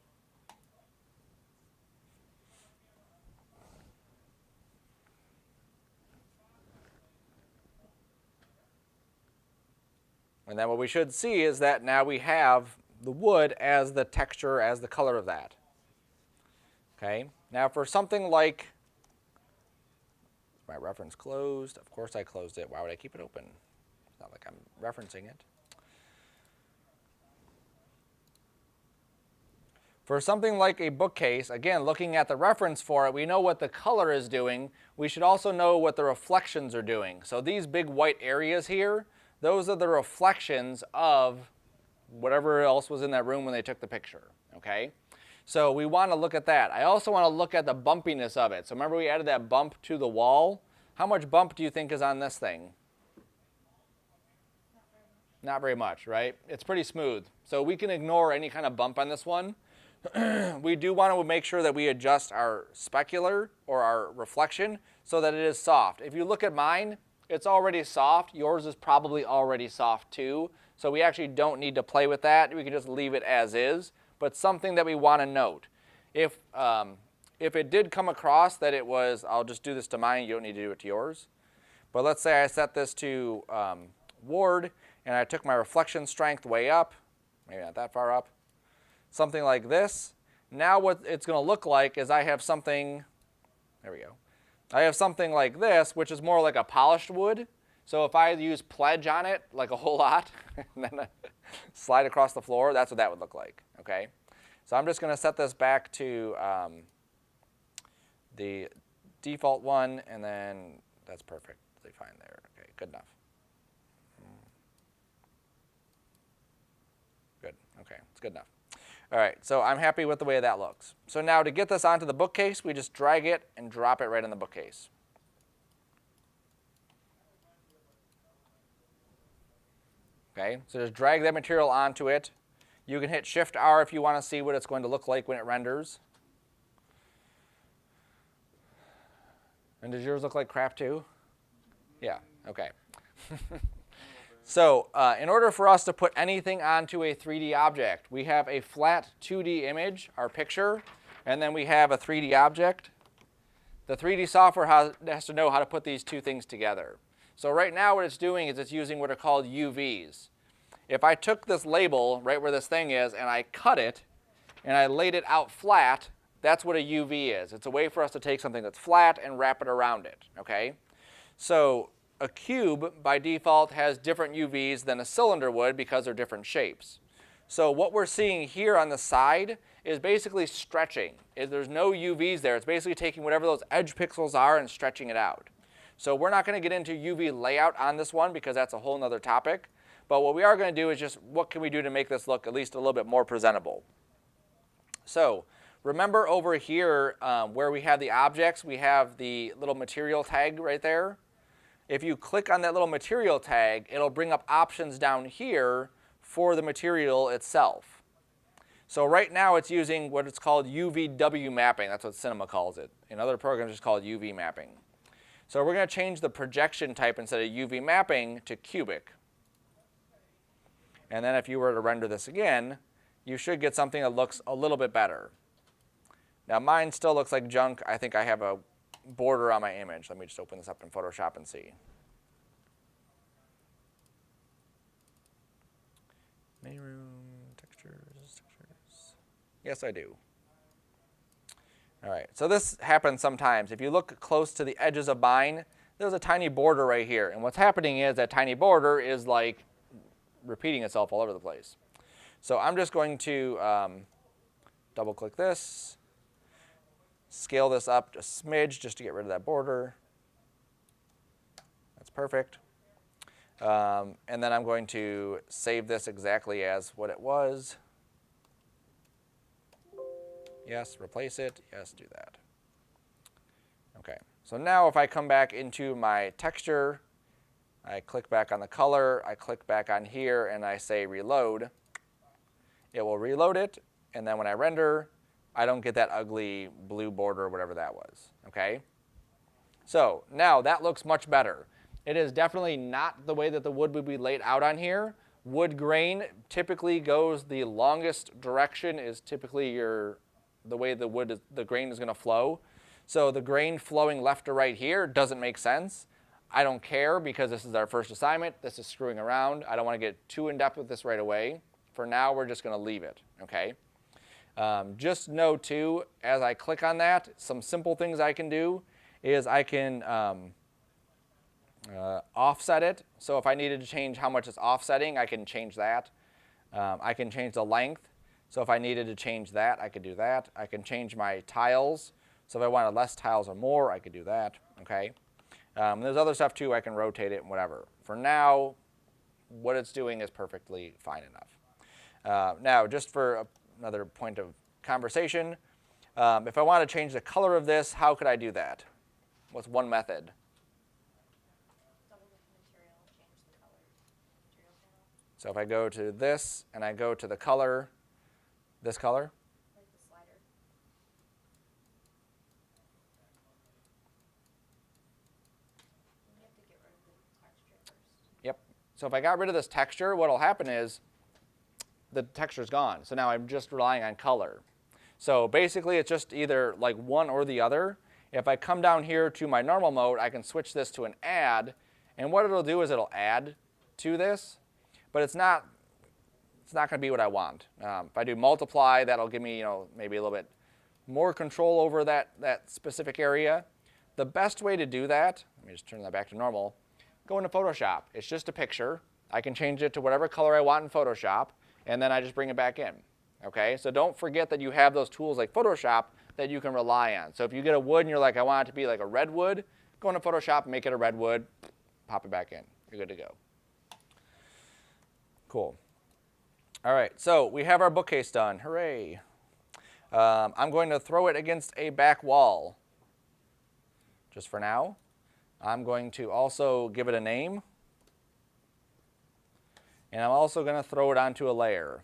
And then what we should see is that now we have the wood as the texture, as the color of that. Okay, now for something like, is my reference closed? Of course I closed it. Why would I keep it open? It's not like I'm referencing it. For something like a bookcase, again, looking at the reference for it, we know what the color is doing. We should also know what the reflections are doing. So these big white areas here, those are the reflections of whatever else was in that room when they took the picture, okay? So we want to look at that. I also want to look at the bumpiness of it. So remember we added that bump to the wall? How much bump do you think is on this thing? Not very much, right? It's pretty smooth. So we can ignore any kind of bump on this one. We do want to make sure that we adjust our specular or our reflection so that it is soft. If you look at mine, it's already soft. Yours is probably already soft too. So we actually don't need to play with that. We can just leave it as is. But something that we want to note. If it did come across that it was, I'll just do this to mine, you don't need to do it to yours. But let's say I set this to Ward and I took my reflection strength way up, maybe not that far up, something like this. Now what it's going to look like is I have something, there we go. I have something like this, which is more like a polished wood. So if I use Pledge on it, like a whole lot, and then slide across the floor, that's what that would look like, okay? So I'm just going to set this back to the default one, and then that's perfectly fine there. Okay, good enough. Good, okay, it's good enough. All right, so I'm happy with the way that looks. So now to get this onto the bookcase, we just drag it and drop it right in the bookcase. Okay, so just drag that material onto it. You can hit Shift-R if you want to see what it's going to look like when it renders. And does yours look like crap too? Yeah, okay. So in order for us to put anything onto a 3D object, we have a flat 2D image, our picture, and then we have a 3D object. The 3D software has to know how to put these two things together. So right now what it's doing is it's using what are called UVs. If I took this label right where this thing is and I cut it and I laid it out flat, that's what a UV is. It's a way for us to take something that's flat and wrap it around it, okay? So a cube, by default, has different UVs than a cylinder would because they're different shapes. So what we're seeing here on the side is basically stretching. There's no UVs there. It's basically taking whatever those edge pixels are and stretching it out. So we're not going to get into UV layout on this one because that's a whole other topic. But what we are going to do is just what can we do to make this look at least a little bit more presentable. So remember over here where we have the objects, we have the little material tag right there. if you click on that little material tag, it'll bring up options down here for the material itself. So right now it's using what it's called UVW mapping. That's what Cinema calls it. In other programs it's called UV mapping. So we're going to change the projection type instead of UV mapping to cubic. And then if you were to render this again, you should get something that looks a little bit better. Now mine still looks like junk. I think I have a border on my image. Let me just open this up in Photoshop and see. Miniroom, textures. Yes, I do. All right, so this happens sometimes. If you look close to the edges of mine, there's a tiny border right here. And what's happening is that tiny border is like repeating itself all over the place. So I'm just going to double click this, scale this up a smidge just to get rid of that border. That's perfect. And then I'm going to save this exactly as what it was. Yes, replace it. Yes, do that. Okay, so now if I come back into my texture, I click back on the color, I click back on here, and I say reload, it will reload it, and then when I render, I don't get that ugly blue border or whatever that was, okay? So now that looks much better. It is definitely not the way that the wood would be laid out on here. Wood grain typically goes, the longest direction is typically the way the grain is going to flow. So the grain flowing left to right here doesn't make sense. I don't care because this is our first assignment. This is screwing around. I don't want to get too in depth with this right away. For now, we're just going to leave it, okay? Just know too, as I click on that, some simple things I can do is I can offset it. So if I needed to change how much it's offsetting, I can change that. I can change the length. So if I needed to change that, I could do that. I can change my tiles. So if I wanted less tiles or more, I could do that, okay? There's other stuff too. I can rotate it and whatever. For now, what it's doing is perfectly fine enough. Now, just for another point of conversation, if I want to change the color of this, how could I do that? What's one method? Double click material, change the color. Material panel. So if I go to this and I go to the color, this color, Like the slider. You have to get rid of the texture first. yep. So if I got rid of this texture, what will happen is the texture's gone. So now I'm just relying on color. So basically it's just either like one or the other. If I come down here to my normal mode, I can switch this to an add, and what it'll do is it'll add to this, but it's not going to be what I want. If I do multiply, that'll give me, maybe a little bit more control over that specific area. The best way to do that, let me just turn that back to normal, go into Photoshop. It's just a picture. I can change it to whatever color I want in Photoshop, and then I just bring it back in. Okay, so don't forget that you have those tools like Photoshop that you can rely on. So if you get a wood and you're like, I want it to be like a redwood, go into Photoshop, make it a redwood, pop it back in. You're good to go. Cool. All right, so we have our bookcase done. Hooray. I'm going to throw it against a back wall just for now. I'm going to also give it a name. And I'm also going to throw it onto a layer.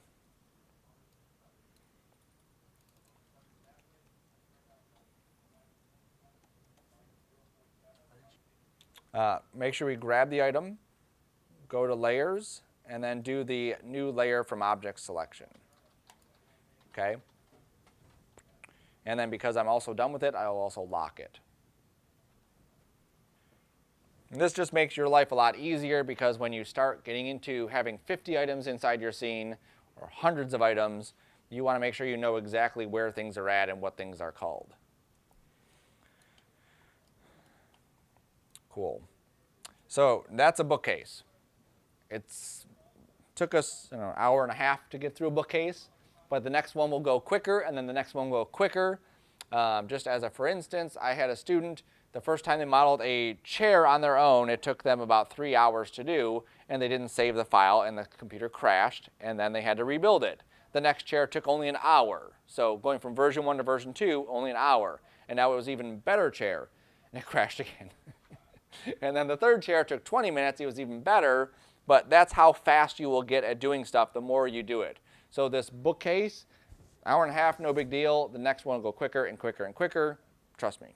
Make sure we grab the item, go to layers, and then do the new layer from object selection. Okay? And then because I'm also done with it, I'll also lock it. And this just makes your life a lot easier because when you start getting into having 50 items inside your scene or hundreds of items, you want to make sure you know exactly where things are at and what things are called. Cool. So that's a bookcase. It's took us an hour and a half to get through a bookcase, but the next one will go quicker, and then the next one will go quicker. Just as a for instance, I had a student, the first time they modeled a chair on their own, it took them about 3 hours to do, and they didn't save the file, and the computer crashed, and then they had to rebuild it. The next chair took only an hour. So going from version 1 to version 2, only an hour. And now it was even better chair, and it crashed again. And then the third chair took 20 minutes. It was even better, but that's how fast you will get at doing stuff the more you do it. So this bookcase, hour and a half, no big deal. The next one will go quicker and quicker and quicker. Trust me.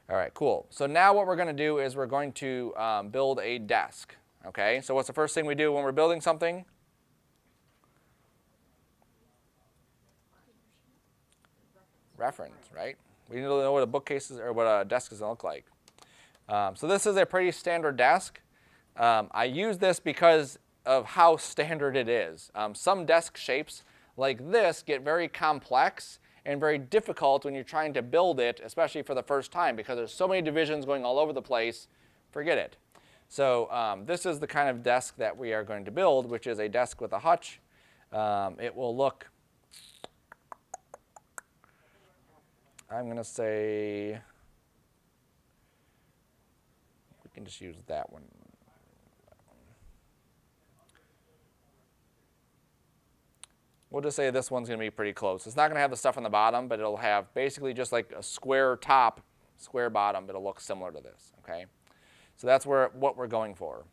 All right, cool. So now what we're going to do is we're going to build a desk. Okay, so what's the first thing we do when we're building something? Reference, right? We need to know what a bookcase is or what a desk is going to look like. So this is a pretty standard desk. I use this because of how standard it is. Some desk shapes like this get very complex and very difficult when you're trying to build it, especially for the first time, because there's so many divisions going all over the place. Forget it. So this is the kind of desk that we are going to build, which is a desk with a hutch. It will look, I'm going to say, we can just use that one. We'll just say this one's going to be pretty close. It's not going to have the stuff on the bottom, but it'll have basically just like a square top, square bottom. It'll look similar to this, okay? So that's what we're going for.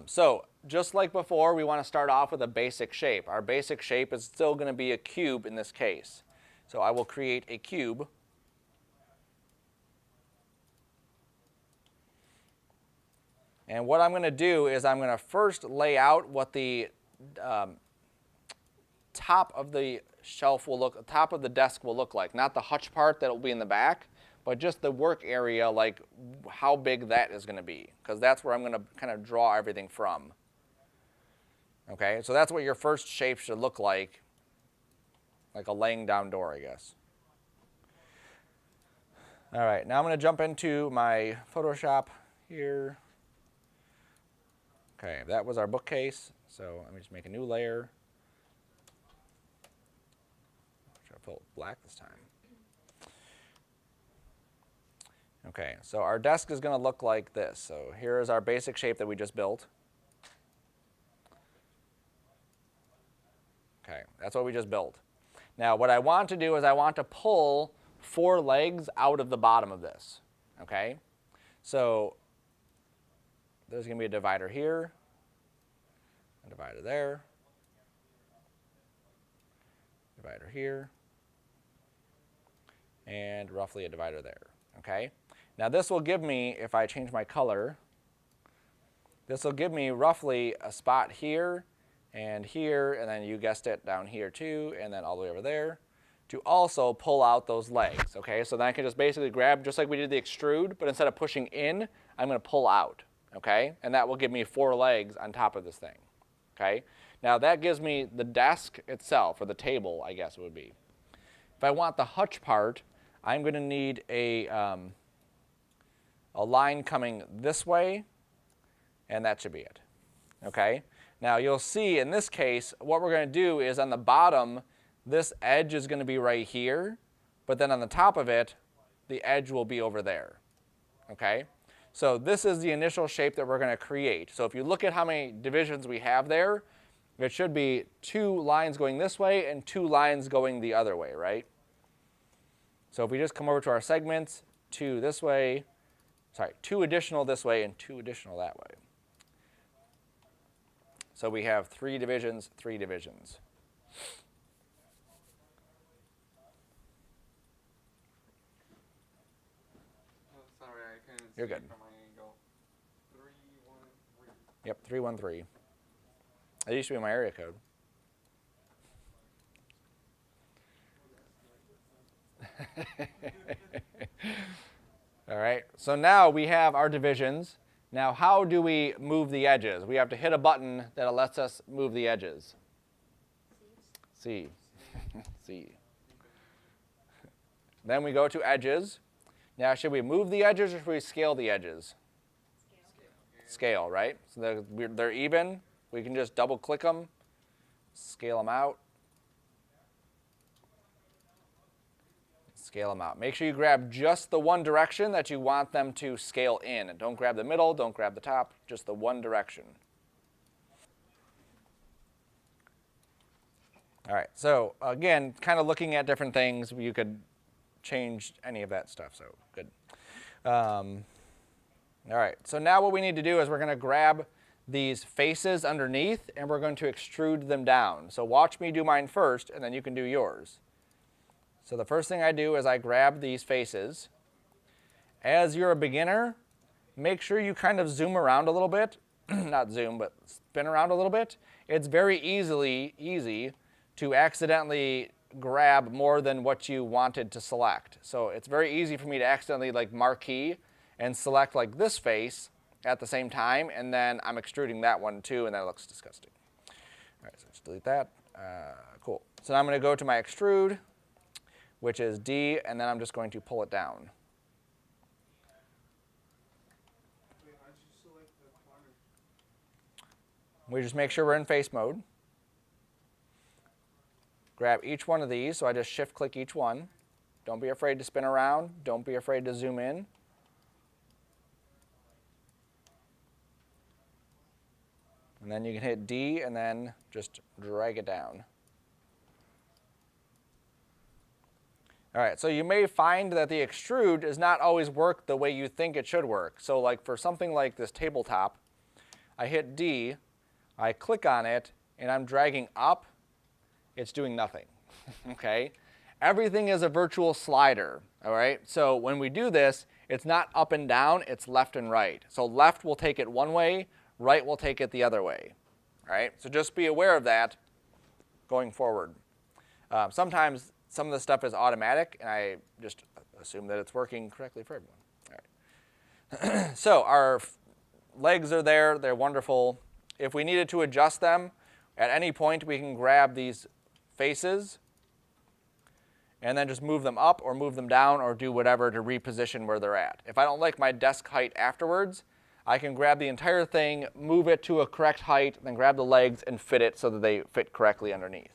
So just like before, we want to start off with a basic shape. Our basic shape is still going to be a cube in this case. So I will create a cube. And what I'm going to do is I'm going to first lay out what the top of the shelf will look, top of the desk will look like. Not the hutch part that will be in the back, but just the work area, like how big that is going to be, because that's where I'm going to kind of draw everything from. Okay, so that's what your first shape should look like a laying down door, I guess. All right, now I'm going to jump into my Photoshop here. Okay, that was our bookcase, so let me just make a new layer. Try to fill it black this time. Okay, so our desk is going to look like this. So here is our basic shape that we just built. Okay, that's what we just built. Now what I want to do is I want to pull 4 legs out of the bottom of this. Okay, so there's going to be a divider here, a divider there, divider here, and roughly a divider there. Okay. Now this will give me, if I change my color, this will give me roughly a spot here, and then you guessed it, down here too, and then all the way over there, to also pull out those legs. Okay, so then I can just basically grab, just like we did the extrude, but instead of pushing in, I'm going to pull out. Okay, and that will give me 4 legs on top of this thing. Okay, now that gives me the desk itself, or the table, I guess it would be. If I want the hutch part, I'm going to need a line coming this way, and that should be it. Okay? Now you'll see in this case, what we're going to do is on the bottom, this edge is going to be right here, but then on the top of it, the edge will be over there. Okay? So this is the initial shape that we're going to create. So if you look at how many divisions we have there, it should be 2 lines going this way and 2 lines going the other way, right? So if we just come over to our segments, 2 this way, 2 additional this way and 2 additional that way. So we have 3 divisions, 3 divisions. Oh, sorry, I couldn't You're see good. from my angle. 313. Yep, 313. That used to be my area code. All right, so now we have our divisions. Now how do we move the edges? We have to hit a button that lets us move the edges. C. C. Then we go to edges. Now should we move the edges or should we scale the edges? Scale, right? So they're even. We can just double click them, scale them out. Scale them out. Make sure you grab just the one direction that you want them to scale in. And don't grab the middle, don't grab the top, just the one direction. All right, so again, kind of looking at different things, you could change any of that stuff, so good. All right, so now what we need to do is we're going to grab these faces underneath and we're going to extrude them down. So watch me do mine first and then you can do yours. So the first thing I do is I grab these faces. As you're a beginner, make sure you kind of zoom around a little bit. Not zoom, but spin around a little bit. It's very easy to accidentally grab more than what you wanted to select. So it's very easy for me to accidentally like marquee and select like this face at the same time, and then I'm extruding that one too, and that looks disgusting. All right, so let's delete that. Cool. So now I'm going to go to my extrude, which is D, and then I'm just going to pull it down. Wait, how'd you select the corner? We just make sure we're in face mode. Grab each one of these, so I just shift click each one. Don't be afraid to spin around. Don't be afraid to zoom in. And then you can hit D and then just drag it down. All right, so you may find that the extrude does not always work the way you think it should work. So like for something like this tabletop, I hit D, I click on it, and I'm dragging up. It's doing nothing, okay? Everything is a virtual slider, all right? So when we do this, it's not up and down, it's left and right. So left will take it one way, right will take it the other way, all right? So just be aware of that going forward. Sometimes some of the stuff is automatic, and I just assume that it's working correctly for everyone. All right. So our legs are there, they're wonderful. If we needed to adjust them, at any point we can grab these faces and then just move them up or move them down or do whatever to reposition where they're at. If I don't like my desk height afterwards, I can grab the entire thing, move it to a correct height, then grab the legs and fit it so that they fit correctly underneath.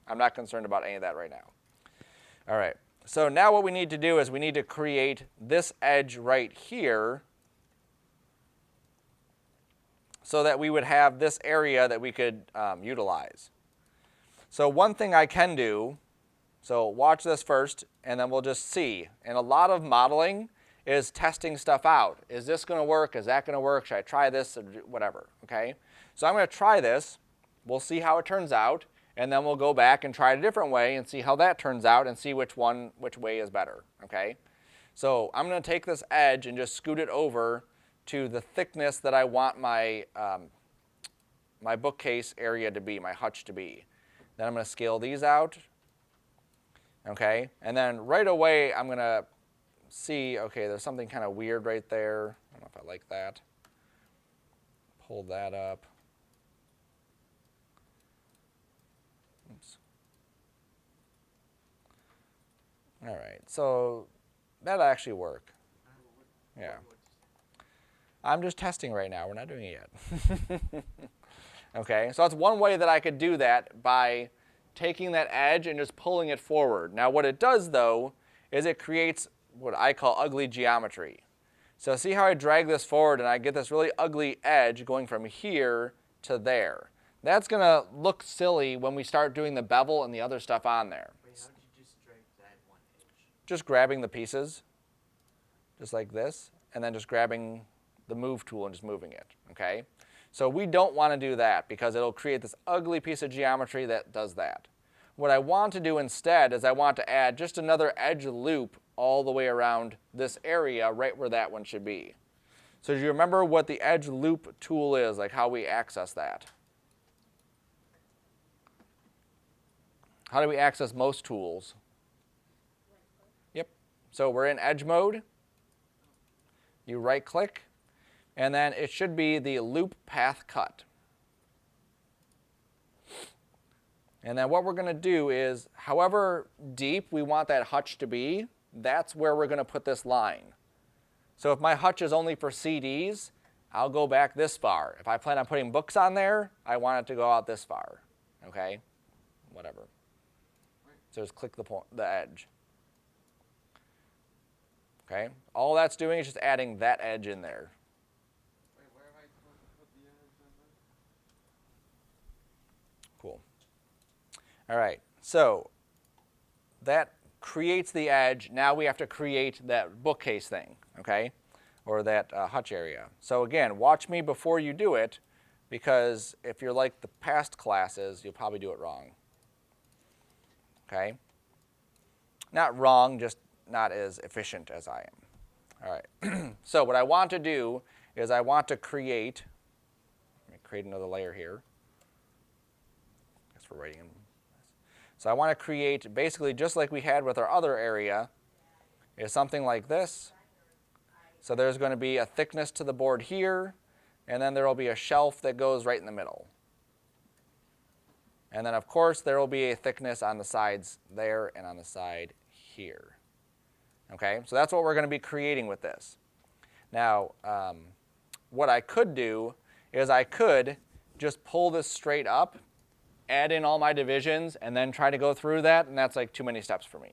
I'm not concerned about any of that right now. All right, so now what we need to do is we need to create this edge right here so that we would have this area that we could utilize. So one thing I can do, so watch this first, and then we'll just see. And a lot of modeling is testing stuff out. Is this going to work? Is that going to work? Should I try this? Or whatever, okay? So I'm going to try this. We'll see how it turns out, and then we'll go back and try it a different way and see how that turns out and see which way is better, okay? So I'm going to take this edge and just scoot it over to the thickness that I want my, my bookcase area to be, my hutch to be. Then I'm going to scale these out, okay? And then right away I'm going to see, okay, there's something kind of weird right there. I don't know if I like that. Pull that up. Oops. All right, so that'll actually work. Yeah. I'm just testing right now. We're not doing it yet. Okay, so that's one way that I could do that, by taking that edge and just pulling it forward. Now what it does though is it creates what I call ugly geometry. So see how I drag this forward and I get this really ugly edge going from here to there. That's going to look silly when we start doing the bevel and the other stuff on there. Wait, how did you just drag that one edge? Just grabbing the pieces, just like this, and then just grabbing the move tool and just moving it, okay? So we don't want to do that because it'll create this ugly piece of geometry that does that. What I want to do instead is I want to add just another edge loop all the way around this area right where that one should be. So do you remember what the edge loop tool is, like how we access that? How do we access most tools? Yep. So we're in edge mode. You right click, and then it should be the loop path cut. And then what we're going to do is, however deep we want that hutch to be, that's where we're going to put this line. So if my hutch is only for CDs, I'll go back this far. If I plan on putting books on there, I want it to go out this far. Okay? Whatever. So just click the edge. Okay? All that's doing is just adding that edge in there. Wait, where am I supposed to put the edge in this? Cool. All right, so that creates the edge. Now we have to create that bookcase thing, okay? or that hutch area. So again, watch me before you do it, because if you're like the past classes, you'll probably do it wrong. Okay? Not wrong, just not as efficient as I am. All right. So what I want to do is I want to create, let me create another layer here. I guess we're writing in. So I want to create, basically just like we had with our other area, is something like this. So there's going to be a thickness to the board here, and then there will be a shelf that goes right in the middle. And then, of course, there will be a thickness on the sides there and on the side here. Okay, so that's what we're going to be creating with this. Now, what I could do is I could just pull this straight up, add in all my divisions, and then try to go through that, and that's like too many steps for me.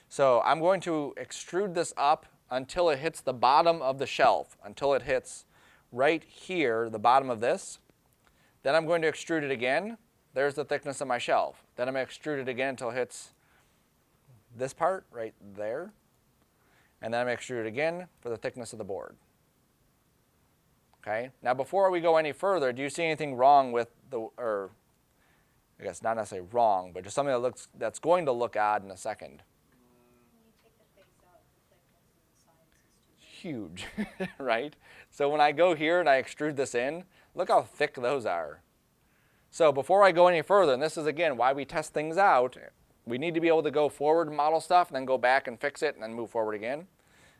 So I'm going to extrude this up until it hits the bottom of the shelf, until it hits right here, the bottom of this. Then I'm going to extrude it again. There's the thickness of my shelf. Then I'm going to extrude it again until it hits this part right there. And then I'm going to extrude it again for the thickness of the board. Okay? Now before we go any further, do you see anything wrong with the, or I guess not necessarily wrong, but just something that's going to look odd in a second? When you take the face out, the thickness of the sides is too big. Huge, right? So when I go here and I extrude this in, look how thick those are. So before I go any further, and this is again why we test things out, we need to be able to go forward and model stuff and then go back and fix it and then move forward again.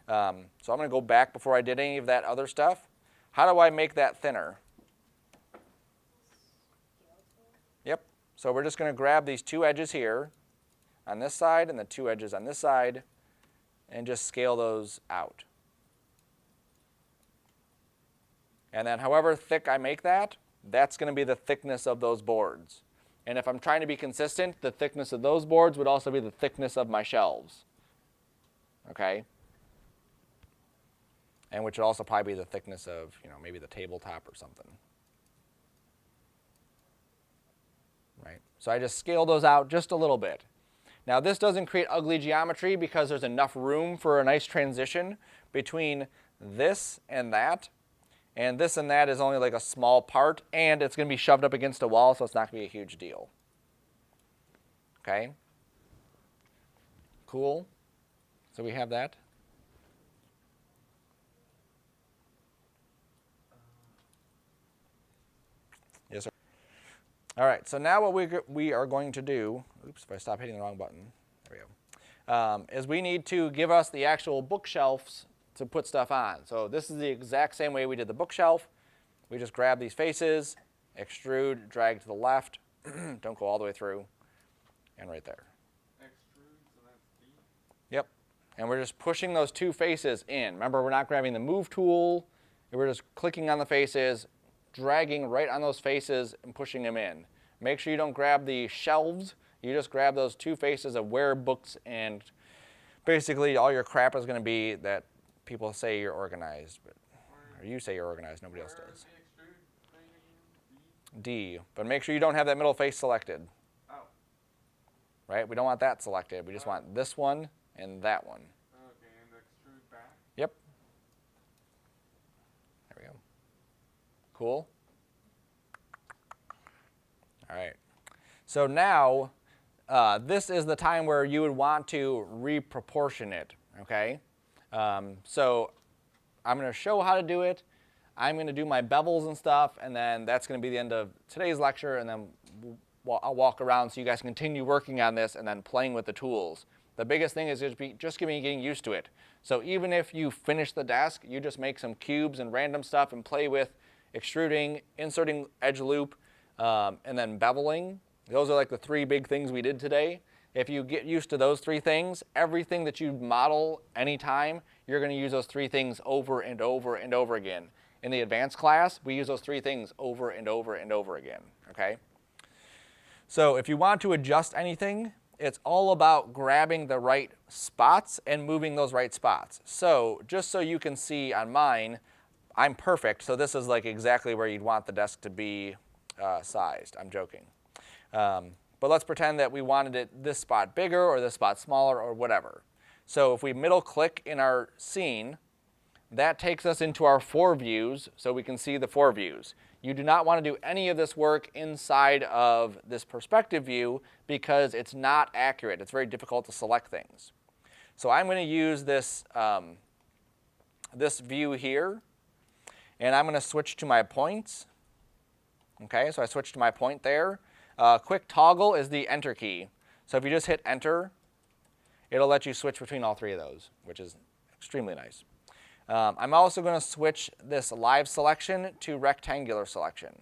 So I'm going to go back before I did any of that other stuff. How do I make that thinner? Yep. So we're just going to grab these two edges here on this side and the two edges on this side and just scale those out. And then however thick I make that, that's going to be the thickness of those boards. And if I'm trying to be consistent, the thickness of those boards would also be the thickness of my shelves. Okay? And which would also probably be the thickness of, maybe the tabletop or something. Right? So I just scale those out just a little bit. Now this doesn't create ugly geometry because there's enough room for a nice transition between this and that. And this and that is only like a small part, and it's going to be shoved up against a wall, so it's not going to be a huge deal. Okay? Cool. So we have that. Yes, sir. All right, so now what we are going to do, oops, if I stop hitting the wrong button, there we go, is we need to give us the actual bookshelves to put stuff on. So this is the exact same way we did the bookshelf. We just grab these faces, extrude, drag to the left, don't go all the way through, and right there. Extrudes, and that's D. Yep. And we're just pushing those two faces in. Remember, we're not grabbing the move tool. We're just clicking on the faces, dragging right on those faces and pushing them in. Make sure you don't grab the shelves. You just grab those two faces of where books and basically all your crap is going to be that people say you're organized, or you say you're organized, nobody else does. The extrude thing again? D? D, but make sure you don't have that middle face selected. Oh. Right? We don't want that selected. We just want this one and that one. Okay, and extrude back? Yep. There we go. Cool. All right. So now, this is the time where you would want to reproportion it, okay? So I'm going to show how to do it. I'm going to do my bevels and stuff, and then that's going to be the end of today's lecture, and then I'll walk around so you guys can continue working on this and then playing with the tools. The biggest thing is just getting used to it. So even if you finish the desk, you just make some cubes and random stuff and play with extruding, inserting edge loop, and then beveling. Those are like the three big things we did today. If you get used to those three things, everything that you model anytime, you're going to use those three things over and over and over again. In the advanced class, we use those three things over and over and over again, okay? So if you want to adjust anything, it's all about grabbing the right spots and moving those right spots. So just so you can see on mine, I'm perfect, so this is like exactly where you'd want the desk to be sized. I'm joking. But let's pretend that we wanted it this spot bigger or this spot smaller or whatever. So if we middle click in our scene, that takes us into our 4 views, so we can see the 4 views. You do not want to do any of this work inside of this perspective view because it's not accurate. It's very difficult to select things. So I'm going to use this, this view here, and I'm going to switch to my points. Okay, so I switched to my point there. Quick toggle is the enter key. So if you just hit enter, it'll let you switch between all 3 of those, which is extremely nice. I'm also going to switch this live selection to rectangular selection.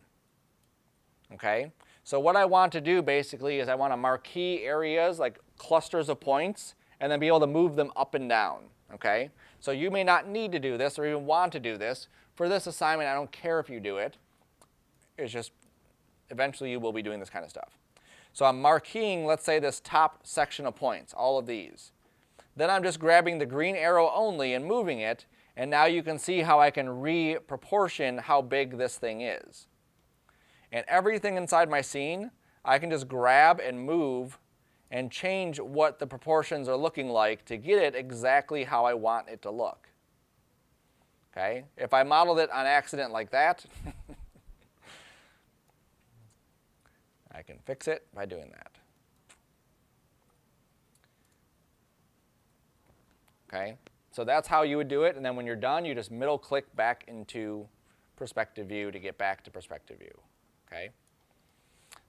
Okay, so what I want to do basically is I want to marquee areas like clusters of points and then be able to move them up and down. Okay, so you may not need to do this or even want to do this. For this assignment, I don't care if you do it. It's just eventually you will be doing this kind of stuff. So I'm marqueing, let's say, this top section of points, all of these. Then I'm just grabbing the green arrow only and moving it, and now you can see how I can re-proportion how big this thing is. And everything inside my scene, I can just grab and move and change what the proportions are looking like to get it exactly how I want it to look. Okay? If I modeled it on accident like that, I can fix it by doing that. Okay, so that's how you would do it, and then when you're done, you just middle click back into perspective view to get back to perspective view. Okay,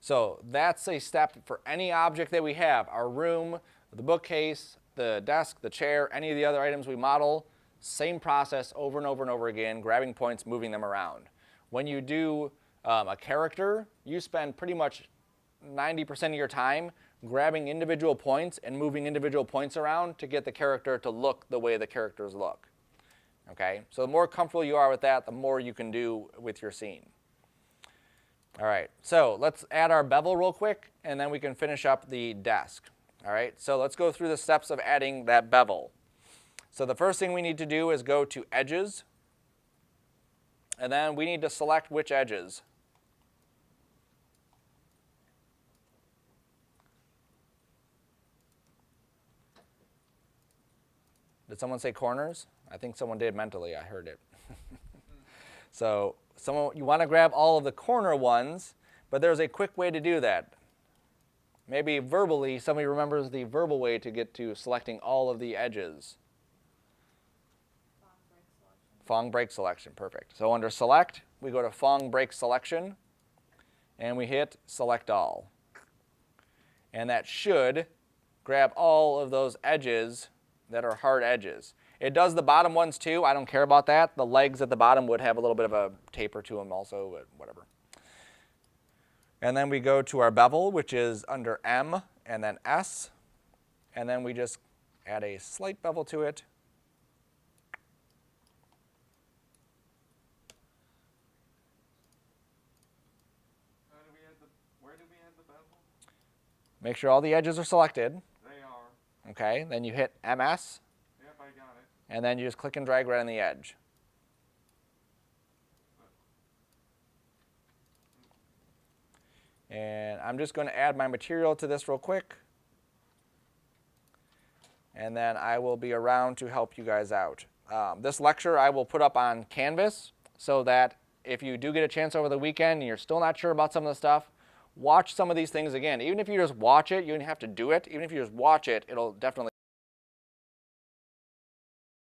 so that's a step for any object that we have, our room, the bookcase, the desk, the chair, any of the other items we model, same process over and over and over again, grabbing points, moving them around. When you do a character, you spend pretty much 90% of your time grabbing individual points and moving individual points around to get the character to look the way the characters look. Okay, so the more comfortable you are with that, the more you can do with your scene. All right, so let's add our bevel real quick, and then we can finish up the desk. All right, so let's go through the steps of adding that bevel. So the first thing we need to do is go to Edges, and then we need to select which edges. Did someone say corners? I think someone did mentally. I heard it. So you want to grab all of the corner ones, but there's a quick way to do that. Maybe verbally, somebody remembers the verbal way to get to selecting all of the edges. Fong break selection, perfect. So under select, we go to Fong break selection, and we hit select all. And that should grab all of those edges that are hard edges. It does the bottom ones too. I don't care about that. The legs at the bottom would have a little bit of a taper to them also, but whatever. And then we go to our bevel, which is under M and then S. And then we just add a slight bevel to it. Where do we add the bevel? Make sure all the edges are selected. They are. Okay, then you hit MS. Yep, I got it. And then you just click and drag right on the edge. And I'm just going to add my material to this real quick. And then I will be around to help you guys out. This lecture I will put up on Canvas so that if you do get a chance over the weekend and you're still not sure about some of the stuff, watch some of these things again. Even if you just watch it, you don't have to do it. Even if you just watch it, it'll definitely